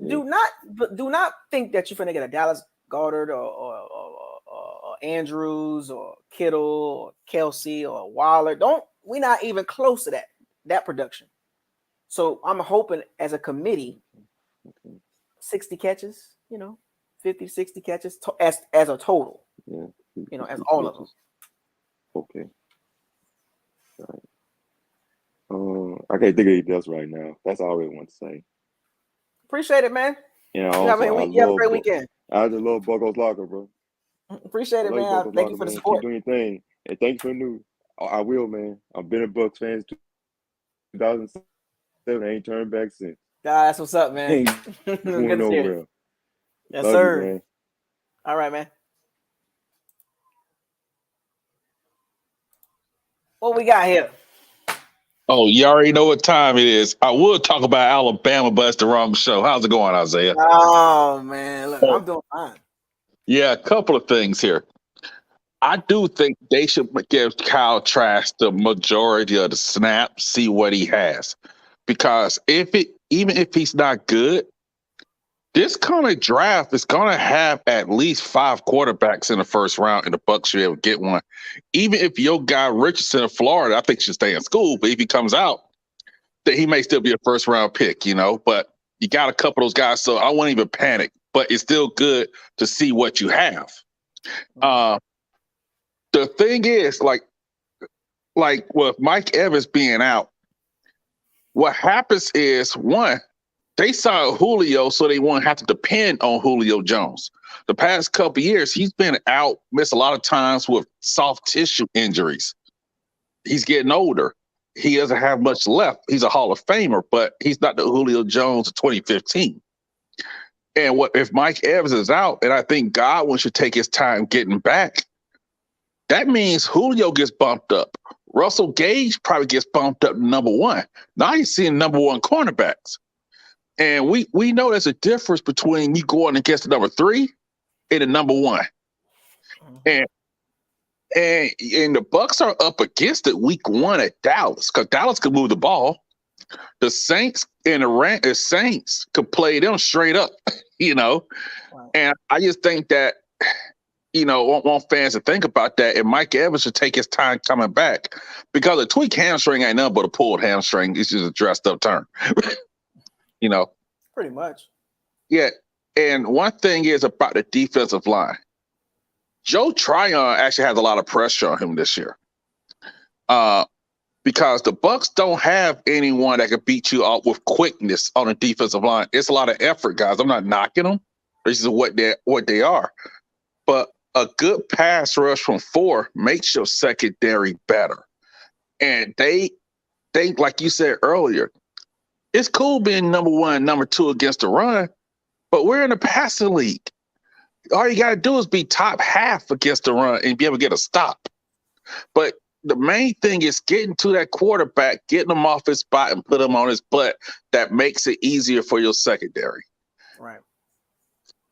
Do not think that you're finna get a Dallas Goddard or Andrews or Kittle or Kelsey or Waller. We're not even close to that production. So I'm hoping as a committee, 60 catches, 50, 60 catches as a total. Yeah. As all of them. Okay. All right. I can't think of anything else right now. That's all I really want to say. Appreciate it, man. Yeah, You have a great weekend. I just love Bucco's Locker, bro. Appreciate it, man. Thank you for the support. Keep doing your thing. And thank you for the news. I will, man. I've been a Bucs fan since 2007. I ain't turned back since. That's what's up, man. Good to see you. Yes, love sir. You, man. All right, man. What we got here? Oh, you already know what time it is. I would talk about Alabama, but it's the wrong show. How's it going, Isaiah? Oh, man. Look, I'm doing fine. Yeah, a couple of things here. I do think they should give Kyle Trask the majority of the snaps, see what he has. Because even if he's not good, this kind of draft is going to have at least 5 quarterbacks in the first round, and the Bucs should be able to get one. Even if your guy Richardson of Florida, I think should stay in school, but if he comes out, then he may still be a first-round pick, But you got a couple of those guys, so I wouldn't even panic. But it's still good to see what you have. The thing is, like with Mike Evans being out, what happens is, one, they signed Julio so they won't have to depend on Julio Jones. The past couple of years, he's been out, missed a lot of times with soft tissue injuries. He's getting older. He doesn't have much left. He's a Hall of Famer, but he's not the Julio Jones of 2015. And what if Mike Evans is out, and I think Godwin should take his time getting back, that means Julio gets bumped up. Russell Gage probably gets bumped up to number 1. Now you're seeing number 1 cornerbacks. And we know there's a difference between you going against the number 3 and the number 1. And the Bucs are up against it week 1 at Dallas, because Dallas could move the ball. The Saints and the Saints could play them straight up, Wow. And I just think that, want fans to think about that. And Mike Evans should take his time coming back, because a tweaked hamstring ain't nothing but a pulled hamstring. It's just a dressed up term, Pretty much. Yeah. And one thing is about the defensive line. Joe Tryon actually has a lot of pressure on him this year. Because the Bucs don't have anyone that can beat you out with quickness on the defensive line. It's a lot of effort, guys. I'm not knocking them. This is what they are. But a good pass rush from 4 makes your secondary better. And they like you said earlier, it's cool being number 1, number 2 against the run, but we're in a passing league. All you got to do is be top half against the run and be able to get a stop. But the main thing is getting to that quarterback, getting him off his spot and put him on his butt. That makes it easier for your secondary. Right.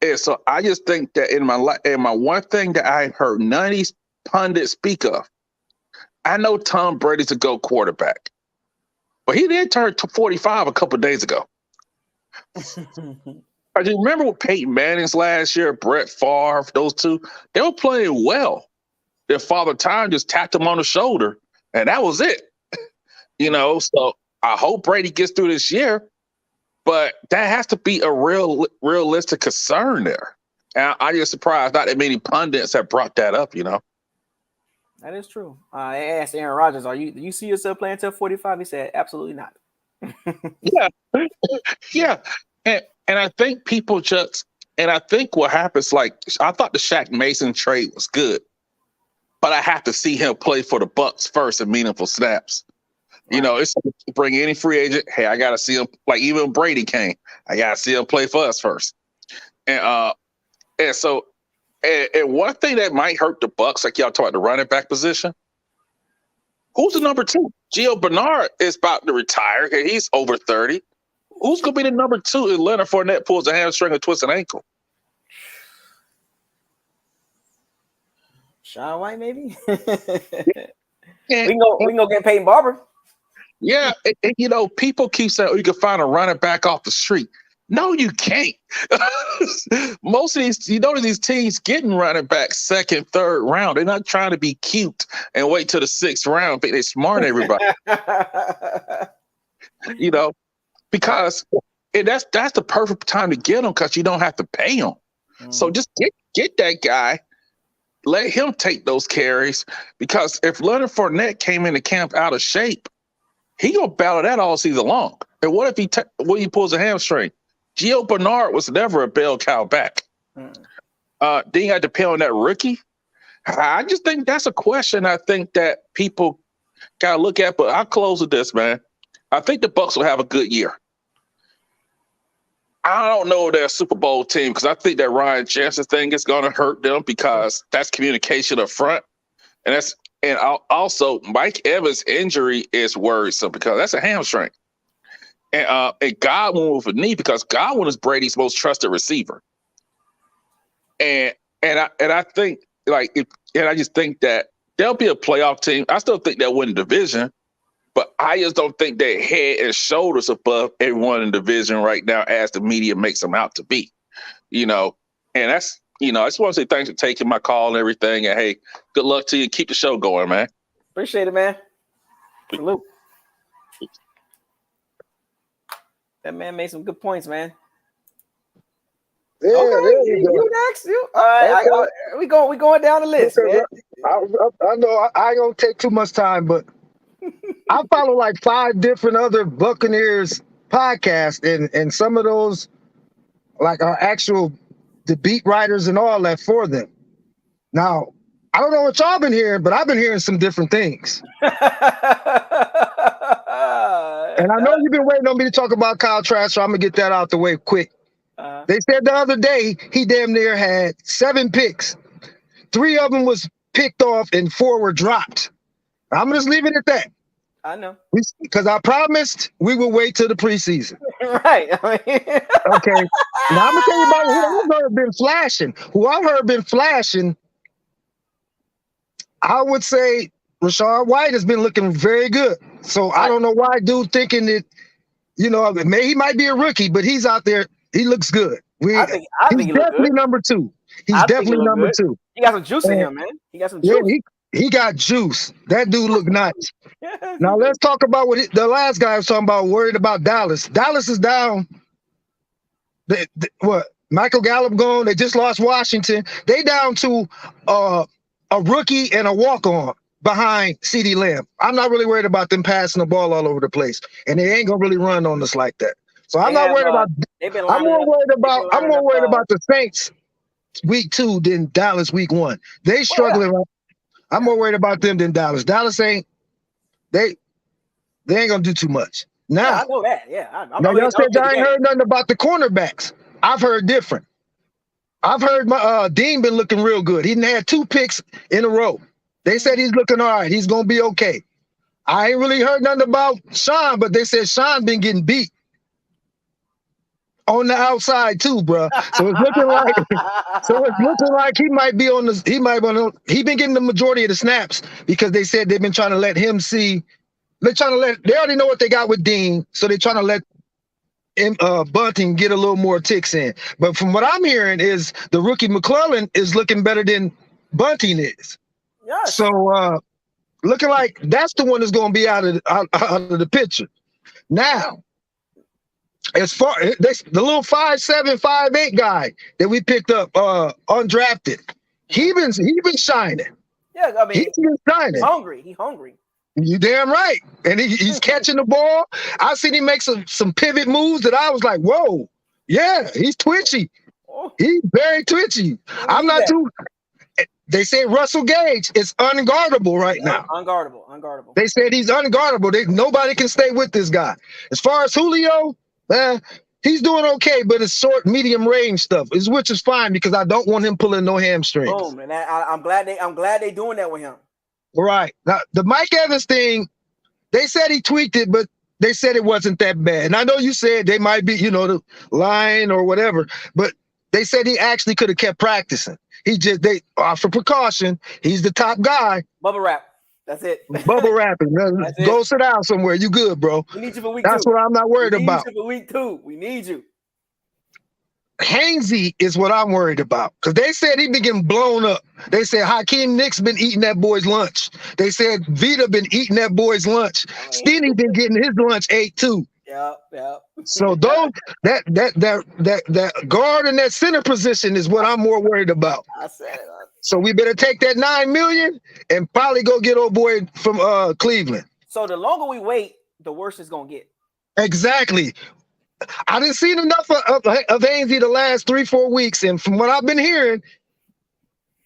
And so I just think that in my one thing that I've heard none of these pundits speak of, I know Tom Brady's a GOAT quarterback, but he did turn 45 a couple of days ago. I just remember with Peyton Manning's last year, Brett Favre, those two, they were playing well. Their Father Time just tapped him on the shoulder, and that was it. So I hope Brady gets through this year, but that has to be a realistic concern there. And I just surprised not that many pundits have brought that up, That is true. I asked Aaron Rodgers, do you see yourself playing till 45? He said, absolutely not. Yeah. Yeah. And I think I think what happens, I thought the Shaq Mason trade was good, but I have to see him play for the Bucs first in meaningful snaps. Right. It's bring any free agent. Hey, I got to see him. Like even Brady came, I got to see him play for us first. And so one thing that might hurt the Bucs, like y'all talk about the running back position, who's the number 2? Gio Bernard is about to retire. He's over 30. Who's going to be the number 2 if Leonard Fournette pulls a hamstring or twists an ankle? Sean White, maybe? We can go get Peyton Barber. Yeah. People keep saying, you can find a running back off the street. No, you can't. Most of these, these teams getting running back second, third round. They're not trying to be cute and wait till the sixth round. They're smart, everybody. Because that's the perfect time to get them because you don't have to pay them. So just get that guy. Let him take those carries because if Leonard Fournette came into camp out of shape, he gonna battle that all season long. And what if he pulls a hamstring? Gio Bernard was never a bell cow back. Then you had to pay on that rookie. I just think that's a question I think that people gotta look at. But I'll close with this, man. I think the Bucs will have a good year. I don't know their Super Bowl team because I think that Ryan Jensen thing is going to hurt them because that's communication up front, and also Mike Evans' injury is worrisome because that's a hamstring, and Godwin with a knee because Godwin is Brady's most trusted receiver, and I think I just think that they'll be a playoff team. I still think they'll win the division. But I just don't think they're head and shoulders above everyone in the division right now as the media makes them out to be, And that's, I just want to say thanks for taking my call and everything. And, hey, good luck to you. Keep the show going, man. Appreciate it, man. Salute. That man made some good points, man. Yeah, okay, there you go. You next. All right, okay. We going down the list, man. I know I ain't gonna take too much time, but I follow like 5 different other Buccaneers podcasts, and some of those like are actual the beat writers and all that for them. Now, I don't know what y'all been hearing, but I've been hearing some different things. And I know you've been waiting on me to talk about Kyle Trask, so I'm gonna get that out the way quick. They said the other day he damn near had 7 picks. 3 of them was picked off and 4 were dropped. I'm just leaving it at that. I know. Because I promised we would wait till the preseason. Right. Okay. Now I'm going to tell you about who I've heard been flashing. I would say Rachaad White has been looking very good. So I don't know why dude thinking that, he might be a rookie, but he's out there. He looks good. I think he's definitely number 2. He's definitely number 2. He got some juice in him, man. He got some juice. Yeah, he got juice. That dude look nice. Now let's talk about what the last guy was talking about, worried about Dallas. Dallas is down. What? Michael Gallup gone. They just lost Washington. They down to a rookie and a walk-on behind CeeDee Lamb. I'm not really worried about them passing the ball all over the place. And they ain't gonna really run on us like that. So I'm not worried about I'm more worried about the Saints week 2 than Dallas week 1. They struggling. I'm more worried about them than Dallas. Dallas ain't they ain't gonna do too much. Now I know that. Yeah. Now y'all said I ain't heard nothing about the cornerbacks. I've heard different. I've heard my Dean been looking real good. He had 2 picks in a row. They said he's looking all right. He's gonna be okay. I ain't really heard nothing about Sean, but they said Sean been getting beat on the outside too, bro. So it's looking like he might be on the he been getting the majority of the snaps because they said they've been trying to let him see. They already know what they got with Dean, so they're trying to let Bunting get a little more ticks in. But from what I'm hearing is the rookie McClellan is looking better than Bunting is. Yes. So looking like that's the one that's going to be out of the picture. Now, as far the little 5'7", 5'8" guy that we picked up undrafted, he been shining. Yeah, I mean, he's been shining. He's hungry. You damn right. And he's catching the ball. I seen him make some pivot moves that I was like, whoa, yeah, he's twitchy. He's very twitchy. I'm not too. They say Russell Gage is unguardable right now. Unguardable. They said he's unguardable. Nobody can stay with this guy. As far as Julio, he's doing okay, but it's short, medium range stuff, which is fine because I don't want him pulling no hamstrings. Boom, and I'm glad they doing that with him. Right. Now, the Mike Evans thing, they said he tweaked it, but they said it wasn't that bad. And I know you said they might be, the line or whatever, but they said he actually could have kept practicing. For precaution, he's the top guy. Bubble wrap. That's it. Bubble wrapping. Go sit down somewhere. You good, bro. We need you for week 2. That's what I'm not worried about. We need you for week 2. We need you. Hainsey is what I'm worried about. Because they said he been getting blown up. They said Hakeem Nicks been eating that boy's lunch. They said Vita been eating that boy's lunch. Steeny been getting his lunch ate too. Yep. So those that guard and that center position is what I'm more worried about. I said it. So we better take that $9 million and probably go get old boy from Cleveland. So the longer we wait, the worse it's gonna get. Exactly. I didn't see enough of Hainsey the last 3-4 weeks, and from what I've been hearing,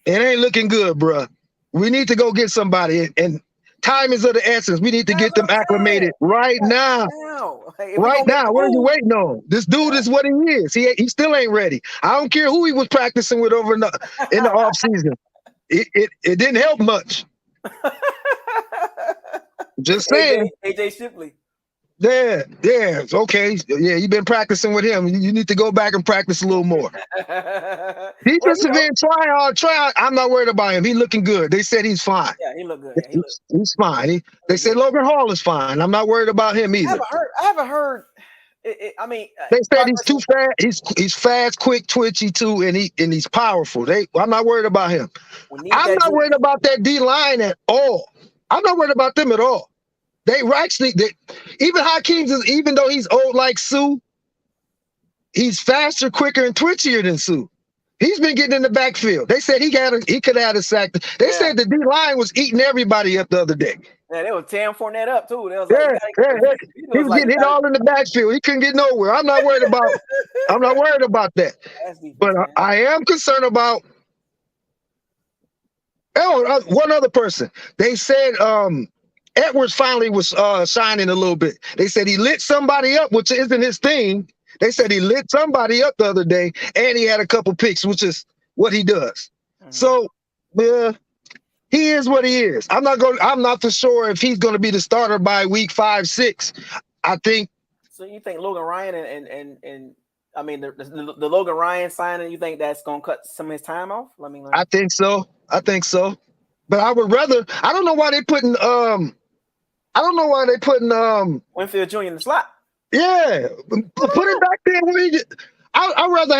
it ain't looking good, bro. We need to go get somebody, and time is of the essence. We need to get them acclimated right now. Right now. What are you waiting on? This dude is what he is. He still ain't ready. I don't care who he was practicing with over in the off season. It didn't help much. Just saying. AJ Shipley. Yeah, okay. Yeah, you've been practicing with him. You need to go back and practice a little more. Defensive end, try hard. I'm not worried about him. He's looking good. They said he's fine. Yeah, he looked good. He's fine. They said Logan Hall is fine. I'm not worried about him either. I haven't heard. I mean, they said he's too fast. He's fast, quick, twitchy too, and he's powerful. I'm not worried about him. I'm not worried about that D line at all. I'm not worried about them at all. Even Hakeem, even though he's old like Sue, he's faster, quicker, and twitchier than Sue. He's been getting in the backfield. They said he could have had a sack. They said the D line was eating everybody up the other day. Yeah, they were tearing Fournette up too. They was he was getting hit all in the backfield. He couldn't get nowhere. I'm not worried about. I'm not worried about that. But I am concerned about. One other person. They said Edwards finally was shining a little bit. They said he lit somebody up, which isn't his thing. They said he lit somebody up the other day, and he had a couple picks, which is what he does. Mm-hmm. So, he is what he is. I'm not for sure if he's going to be the starter by week 5-6. I think. So you think Logan Ryan and I mean the Logan Ryan signing? You think that's going to cut some of his time off? I think so. But I would rather. I don't know why they putting Winfield Jr. in the slot. Yeah, put it back there. I'd rather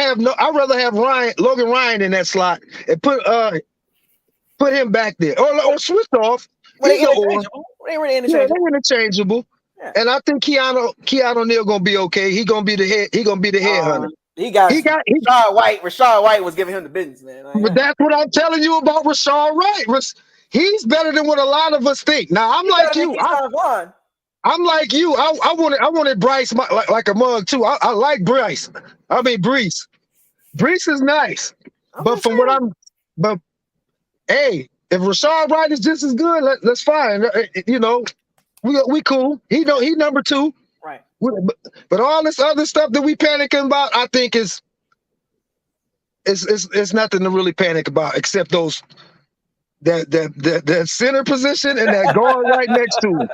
have Logan Ryan in that slot and put him back there or switch off. They're interchangeable. Yeah. And I think Keanu Neal gonna be okay. He gonna be the head. He gonna be the head hunter. Rashad White was giving him the business, man. But that's what I'm telling you about Rashad White. He's better than what a lot of us think. Now I'm like you. I'm like you. I wanted Bryce like a mug too. I like Bryce. I mean Brees. Brees is nice, but hey, if Rashad White is just as good, that's fine. You know, we cool. He number 2. Right. But all this other stuff that we panicking about, I think is nothing to really panic about except those that center position and that guard right next to him.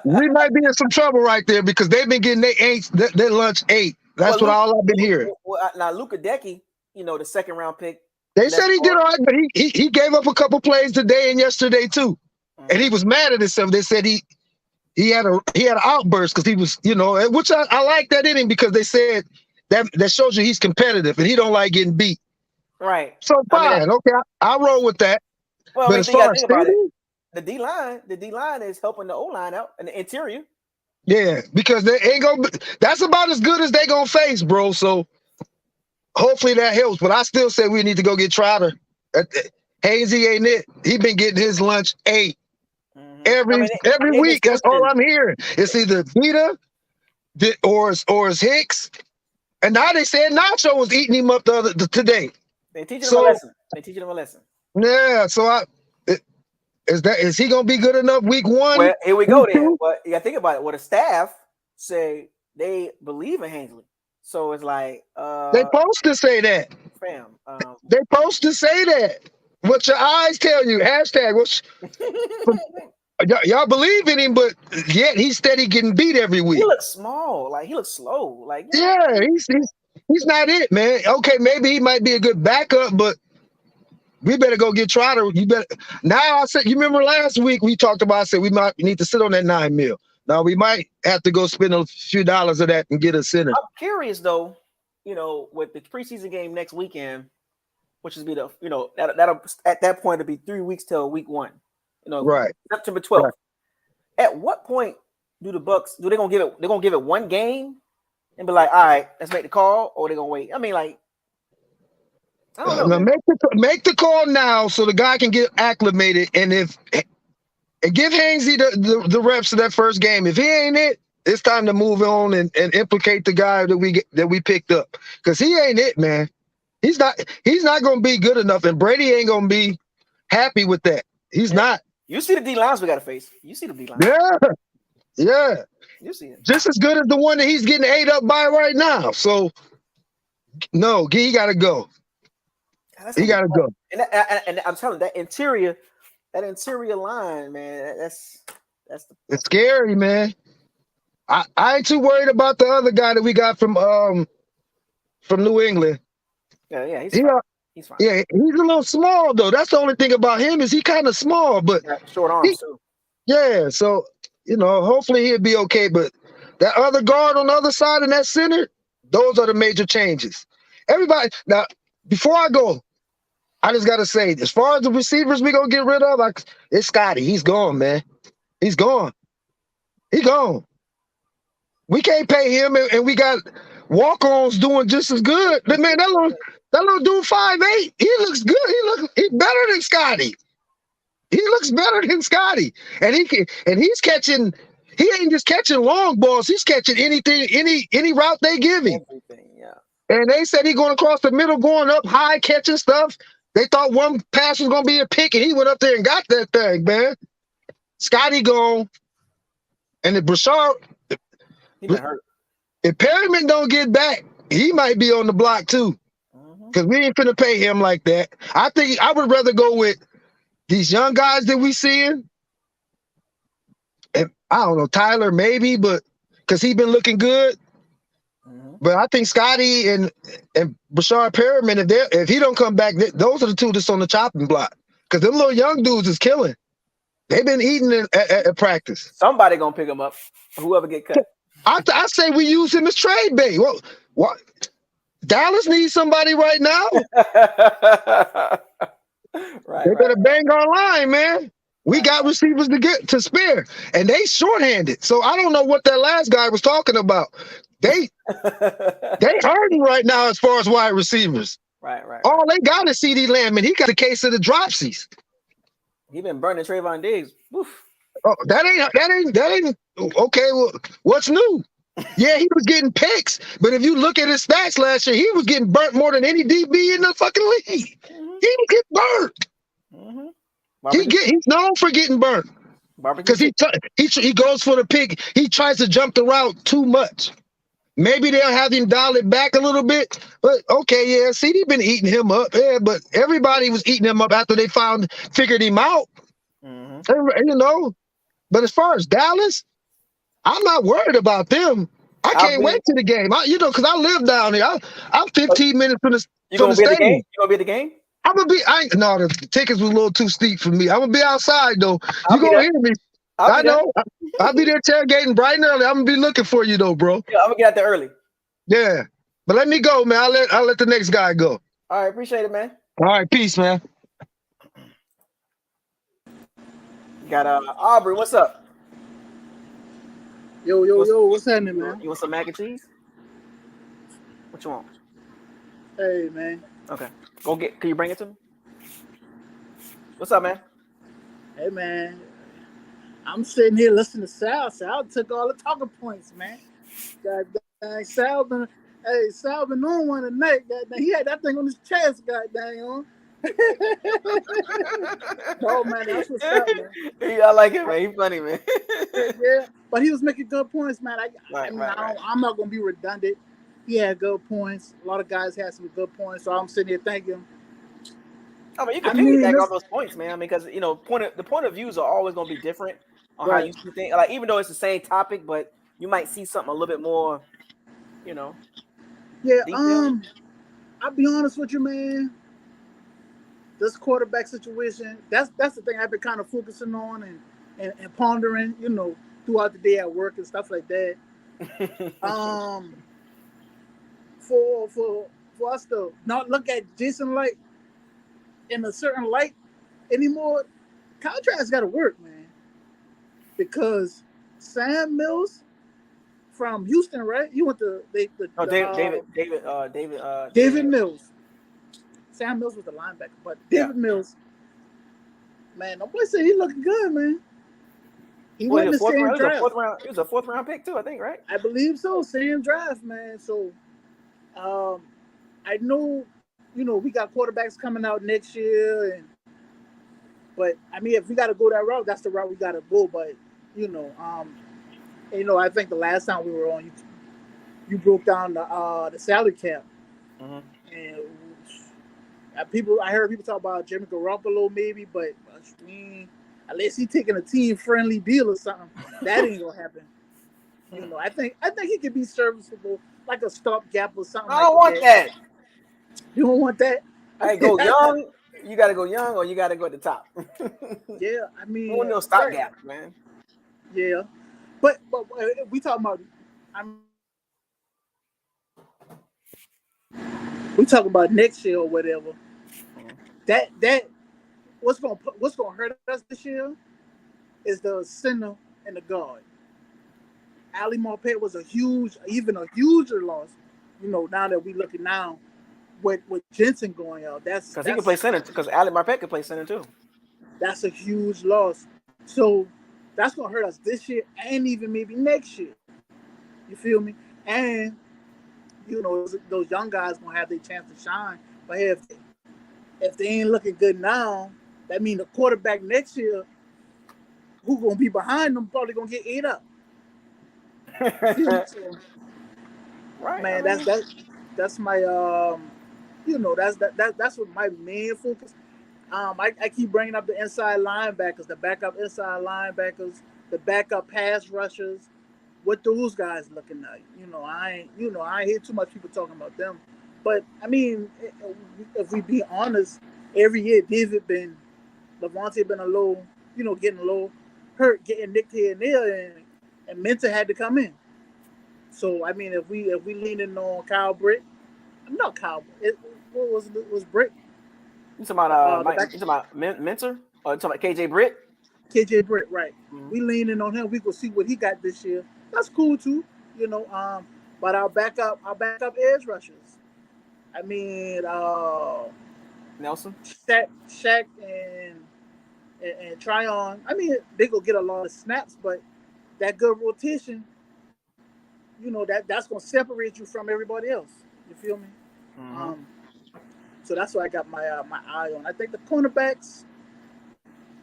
We might be in some trouble right there because they've been getting their lunch 8. That's all I've been hearing. Now Luka Decky, the second round pick. They said he did all right, but he gave up a couple plays today and yesterday too, and he was mad at himself. They said he had an outburst because he was, which I like that in him because they said that shows you he's competitive and he don't like getting beat. Right. So fine, okay, I roll with that. Well, but as far as the D line is helping the O line out and the interior. Yeah, because they ain't gonna. That's about as good as they gonna face, bro. So hopefully that helps. But I still say we need to go get Trotter. Hainsey ain't it? He been getting his lunch 8 every week. That's all I'm hearing. It's either Vita or it's Hicks. And now they said Nacho was eating him up today. They teaching him a lesson. Yeah. So is he gonna be good enough week 1? Well, here we go then. But you gotta think about it. Well, the staff say they believe in Hainsey. So it's like they supposed to say that. Fam. They supposed to say that. What your eyes tell you. Hashtag. Y'all believe in him, but yet he's steady getting beat every week. He looks small. Like he looks slow. Like yeah, he's not it, man. Okay, maybe he might be a good backup, but we better go get Trotter. You better now. I said, you remember last week we talked about. I said we might need to sit on that $9 million. Now we might have to go spend a few dollars of that and get a center. I'm curious though. with the preseason game next weekend, which is be the that'll at that point it'll be 3 weeks till week 1. Right. September 12th. Right. At what point do the Bucs they're gonna give it one game and be like, all right, let's make the call, or they're gonna wait? I mean, like, I don't know. Now make the call now so the guy can get acclimated, and give Hainsey the reps of that first game. If he ain't it, it's time to move on and implicate the guy that we picked up, because he ain't it, man. He's not gonna be good enough, and Brady ain't gonna be happy with that. He's not. You see the D lines we got to face. You see the D lines. Yeah. You see it. Just as good as the one that he's getting ate up by right now. So, no, he got to go. He got to go. And I'm telling you, that interior line, man, that's it's scary, man. I ain't too worried about the other guy that we got from New England. Yeah, he's fine. He's fine. Yeah, he's a little small though. That's the only thing about him is he kind of small, but short arms too. Yeah, so hopefully he'll be okay. But that other guard on the other side and that center, those are the major changes. Everybody, now before I go, I just gotta say, as far as the receivers we gonna get rid of, it's Scotty. He's gone, man. He's gone. He gone. We can't pay him, and we got walk-ons doing just as good. But man, that little dude 5'8", he looks good. He's better than Scotty. He looks better than Scotty, and he's catching. He ain't just catching long balls. He's catching anything, any route they give him. Everything, yeah. And they said he going across the middle, going up high, catching stuff. They thought one pass was gonna be a pick, and he went up there and got that thing, man. Scotty gone, and if Brashard, he been hurt. If Perryman don't get back, he might be on the block too, because we ain't finna pay him like that. I think I would rather go with these young guys that we seeing. And I don't know, Tyler maybe, but because he been looking good. But I think Scotty and Brashard Perriman, if he don't come back, those are the two that's on the chopping block. Because them little young dudes is killing. They've been eating at practice. Somebody gonna pick him up. Whoever get cut. I say we use him as trade bait. What? Dallas needs somebody right now. They better bang our line, man. We got receivers to spare, and they shorthanded. So I don't know what that last guy was talking about. They hurting right now as far as wide receivers. Right. All they got is CD Lamb, and he got a case of the dropsies. He been burning Trayvon Diggs. Oof. Oh, that ain't okay. Well, what's new? Yeah, he was getting picks, but if you look at his stats last year, he was getting burnt more than any DB in the fucking league. He would get burnt. He's known for getting burnt because he goes for the pick. He tries to jump the route too much. Maybe they'll have him dial it back a little bit, but okay, yeah. CD been eating him up, yeah. But everybody was eating him up after they figured him out. But as far as Dallas, I'm not worried about them. I can't wait to the game. Because I live down here. I'm 15 minutes from the stadium. You gonna be at the game? I'm gonna be. No, the tickets was a little too steep for me. I'm gonna be outside though. You gonna hear me? I know. I'll be there tailgating bright and early. I'm gonna be looking for you though, bro. Yeah, I'm gonna get out there early. Yeah, but let me go, man. I'll let the next guy go. All right, appreciate it, man. All right, peace, man. Got Aubrey. What's up? Yo, what's happening, man? You want some mac and cheese? What you want? Hey, man. Okay. Can you bring it to me? What's up, man? Hey, man. I'm sitting here listening to Sal. Sal took all the talking points, man. God dang, Sal been on one tonight. God dang, he had that thing on his chest, god dang on. Oh, man, that's what's up, man. I like it, man. He's funny, man. Yeah, but he was making good points, man. Right. I'm not going to be redundant. He had good points. A lot of guys had some good points, so I'm sitting here thinking. I mean, you can piggyback all those points, man. I mean, because, the point of views are always going to be different on how you see things. Like, even though it's the same topic, but you might see something a little bit more, Yeah, detailed. I'll be honest with you, man. This quarterback situation, that's the thing I've been kind of focusing on and pondering, throughout the day at work and stuff like that. for us to not look at Jason Light in a certain light anymore, contracts got to work, man. Because Sam Mills from Houston, right? You went to David Mills. Sam Mills was the linebacker, but David Mills, man, the boy said he looking good, man. He went in the same draft. He was a fourth round pick too, I think, right? I believe so. Same draft, man. So, I know, we got quarterbacks coming out next year, but I mean, if we got to go that route, that's the route we got to go. But I think the last time we were on, you broke down the salary cap, and I heard people talk about Jimmy Garoppolo maybe, but unless he's taking a team friendly deal or something, that ain't gonna happen. I think he could be serviceable, like a stopgap or something. I don't want that. You don't want that? Hey, go young. You got to go young, or you got to go at the top. Yeah, I mean, no, no stopgap, man. Yeah, but we talking about. We talk about next year or whatever. That what's gonna hurt us this year is the center and the guard. Ali Marpet was a huger loss. Now that we looking now with Jensen going out, that's because he can play center. Because Ali Marpet can play center too. That's a huge loss. So that's gonna hurt us this year and even maybe next year. You feel me? And those young guys gonna have their chance to shine. But if they ain't looking good now, that means the quarterback next year, who gonna be behind them, probably gonna get ate up. So, right, man. That's my that's what my main focus. I keep bringing up the inside linebackers, the backup inside linebackers, the backup pass rushers. What those guys looking like? I ain't hear too much people talking about them. But I mean, if we be honest, every year Levante been a little, getting a little hurt, getting nicked here and there, and Minter had to come in. So I mean, if we leaning on Kyle Britt, not Kyle. What was Britt? You talking about you talking about Minter or you talking about KJ Britt? KJ Britt, right? Mm-hmm. We leaning on him. We gonna see what he got this year. That's cool too, But our backup edge rushers. I mean, Nelson, Shaq, and Tryon. I mean, they gonna get a lot of snaps, but that good rotation, that's gonna separate you from everybody else. You feel me? Mm-hmm. So that's what I got my eye on. I think the cornerbacks,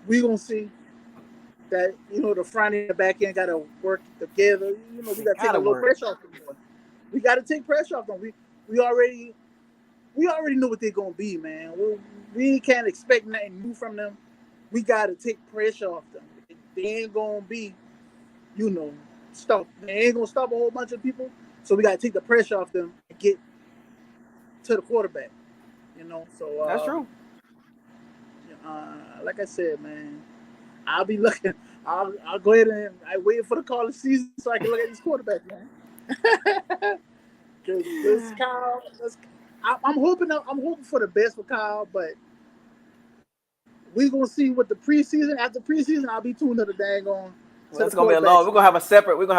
we gonna see that the front and the back end gotta work together. We gotta take a little pressure off them. We gotta take pressure off them. We already know what they're gonna be, man. We can't expect nothing new from them. We gotta take pressure off them. They ain't gonna be, stop. They ain't gonna stop a whole bunch of people. So we gotta take the pressure off them and get to the quarterback. So that's true. Like I said, man, I'll be looking. I'll go ahead and I wait for the college season so I can look at this quarterback, man. Because this Kyle, I'm hoping for the best for Kyle, but we gonna see what the preseason. After preseason, I'll be tuned to the dang on. Well, it's gonna be a long. We're gonna have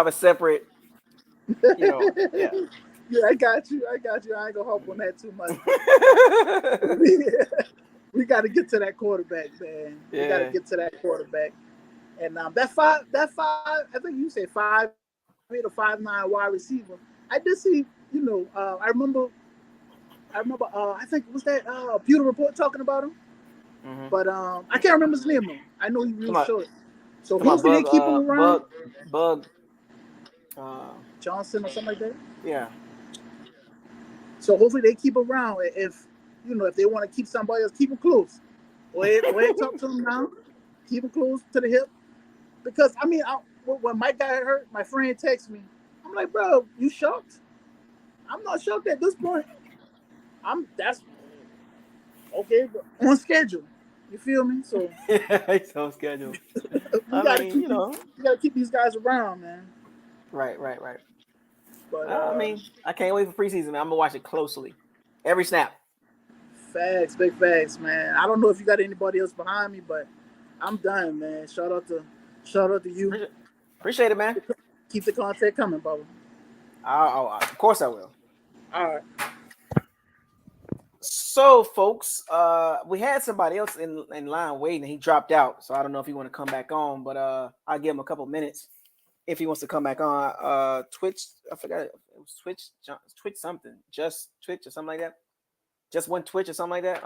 a separate. Yeah. Yeah, I got you. I ain't gonna harp on that too much. We got to get to that quarterback, man. Yeah. We got to get to that quarterback. And that five, I think you say 5'8" or 5'9" wide receiver. I did see, I remember. I think was that Pewter Report talking about him, but I can't remember his name though. I know he's real short. So hopefully they keep him around. Bug. Johnson or something like that. Yeah. So hopefully they keep him around. If they want to keep somebody else, keep him close. Go ahead, talk to him now. Keep him close to the hip. Because I mean, when Mike got hurt, my friend texted me. I'm like, bro, you shocked? I'm not shocked at this point. That's okay, but on schedule. You feel me? So it's on schedule. You gotta keep these guys around, man. Right. But I mean, I can't wait for preseason, man. I'm gonna watch it closely, every snap. facts, big facts, man. I don't know if you got anybody else behind me, but I'm done, man. Shout out to you. Appreciate it, man. Keep the content coming, Bubba. Of course I will. All right. So, folks, we had somebody else in line waiting, and he dropped out. So I don't know if he want to come back on, but I'll give him a couple minutes if he wants to come back on. Twitch, I forgot it was Twitch something, just Twitch or something like that. Just one Twitch or something like that.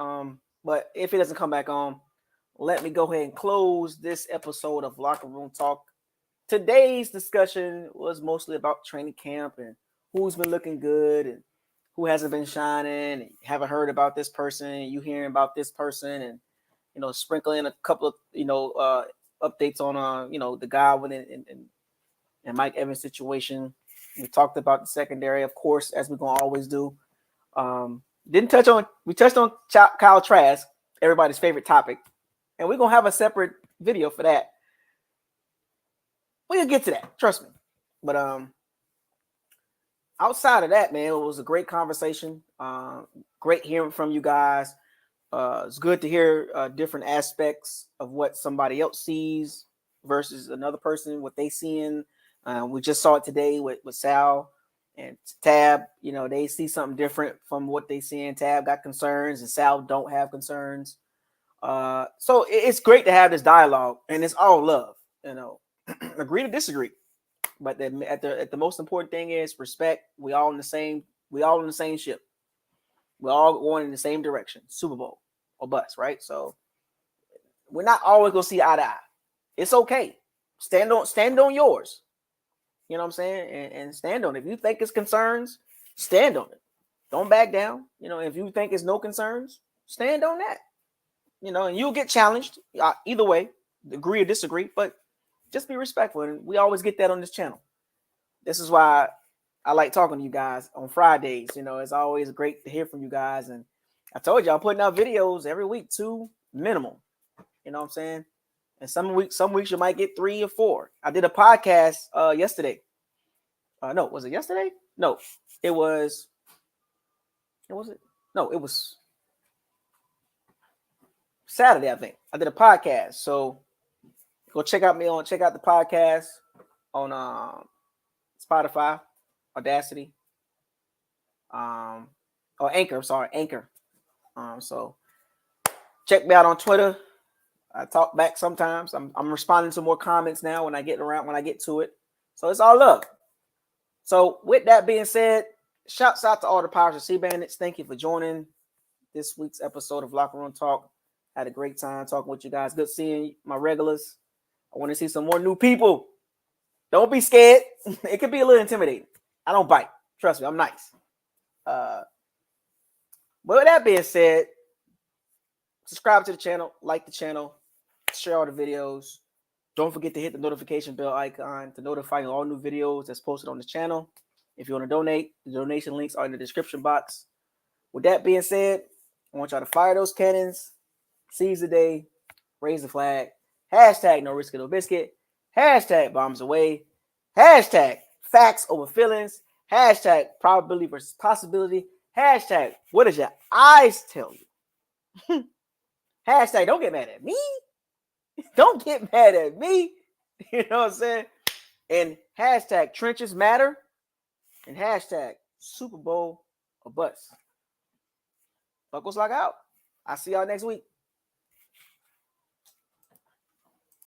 But if he doesn't come back on, let me go ahead and close this episode of Locker Room Talk. Today's discussion was mostly about training camp and who's been looking good and who hasn't been shining. And haven't heard about this person. You hearing about this person, and sprinkle in a couple of updates on the Godwin and Mike Evans situation. We talked about the secondary, of course, as we're gonna always do. We touched on Kyle Trask, everybody's favorite topic, and we're gonna have a separate video for that. We'll get to that, trust me. But outside of that, man, it was a great conversation. Great hearing from you guys. It's good to hear different aspects of what somebody else sees versus another person, what they seeing. We just saw it today with Sal and Tab. They see something different from what they see. And Tab got concerns and Sal don't have concerns. So it's great to have this dialogue, and it's all love. Agree to disagree, but at the most important thing is respect. We all in the same ship. We're all going in the same direction. Super Bowl or bust, right? So we're not always gonna see eye to eye. It's okay. Stand on yours. You know what I'm saying? And stand on it. If you think it's concerns, stand on it. Don't back down. If you think it's no concerns, stand on that. And you'll get challenged either way, agree or disagree, but just be respectful. And we always get that on this channel. This is why I like talking to you guys on Fridays. It's always great to hear from you guys. And I told you, I'm putting out videos every week, 2 minimum. You know what I'm saying? And some weeks you might get 3 or 4. I did a podcast yesterday. No, was it yesterday? No, it was. It was Saturday, I think. I did a podcast. So go check out the podcast on Spotify, Audacity, or Anchor. Sorry, Anchor. So check me out on Twitter. I talk back sometimes. I'm responding to more comments now when I get to it. So it's all love. So with that being said, shouts out to all the Pirates and Sea Bandits. Thank you for joining this week's episode of Locker Room Talk. Had a great time talking with you guys. Good seeing my regulars. I want to see some more new people. Don't be scared. It could be a little intimidating. I don't bite. Trust me, I'm nice. But with that being said, subscribe to the channel, like the channel, share all the videos. Don't forget to hit the notification bell icon to notify you all new videos that's posted on the channel. If you want to donate, the donation links are in the description box. With that being said, I want y'all to fire those cannons, seize the day, raise the flag, hashtag no risk, no biscuit, hashtag bombs away, hashtag facts over feelings, hashtag probability versus possibility, hashtag what does your eyes tell you? Hashtag don't get mad at me. Don't get mad at me. You know what I'm saying? And hashtag trenches matter. And hashtag Super Bowl or bust. Buckles lock out. I'll see y'all next week.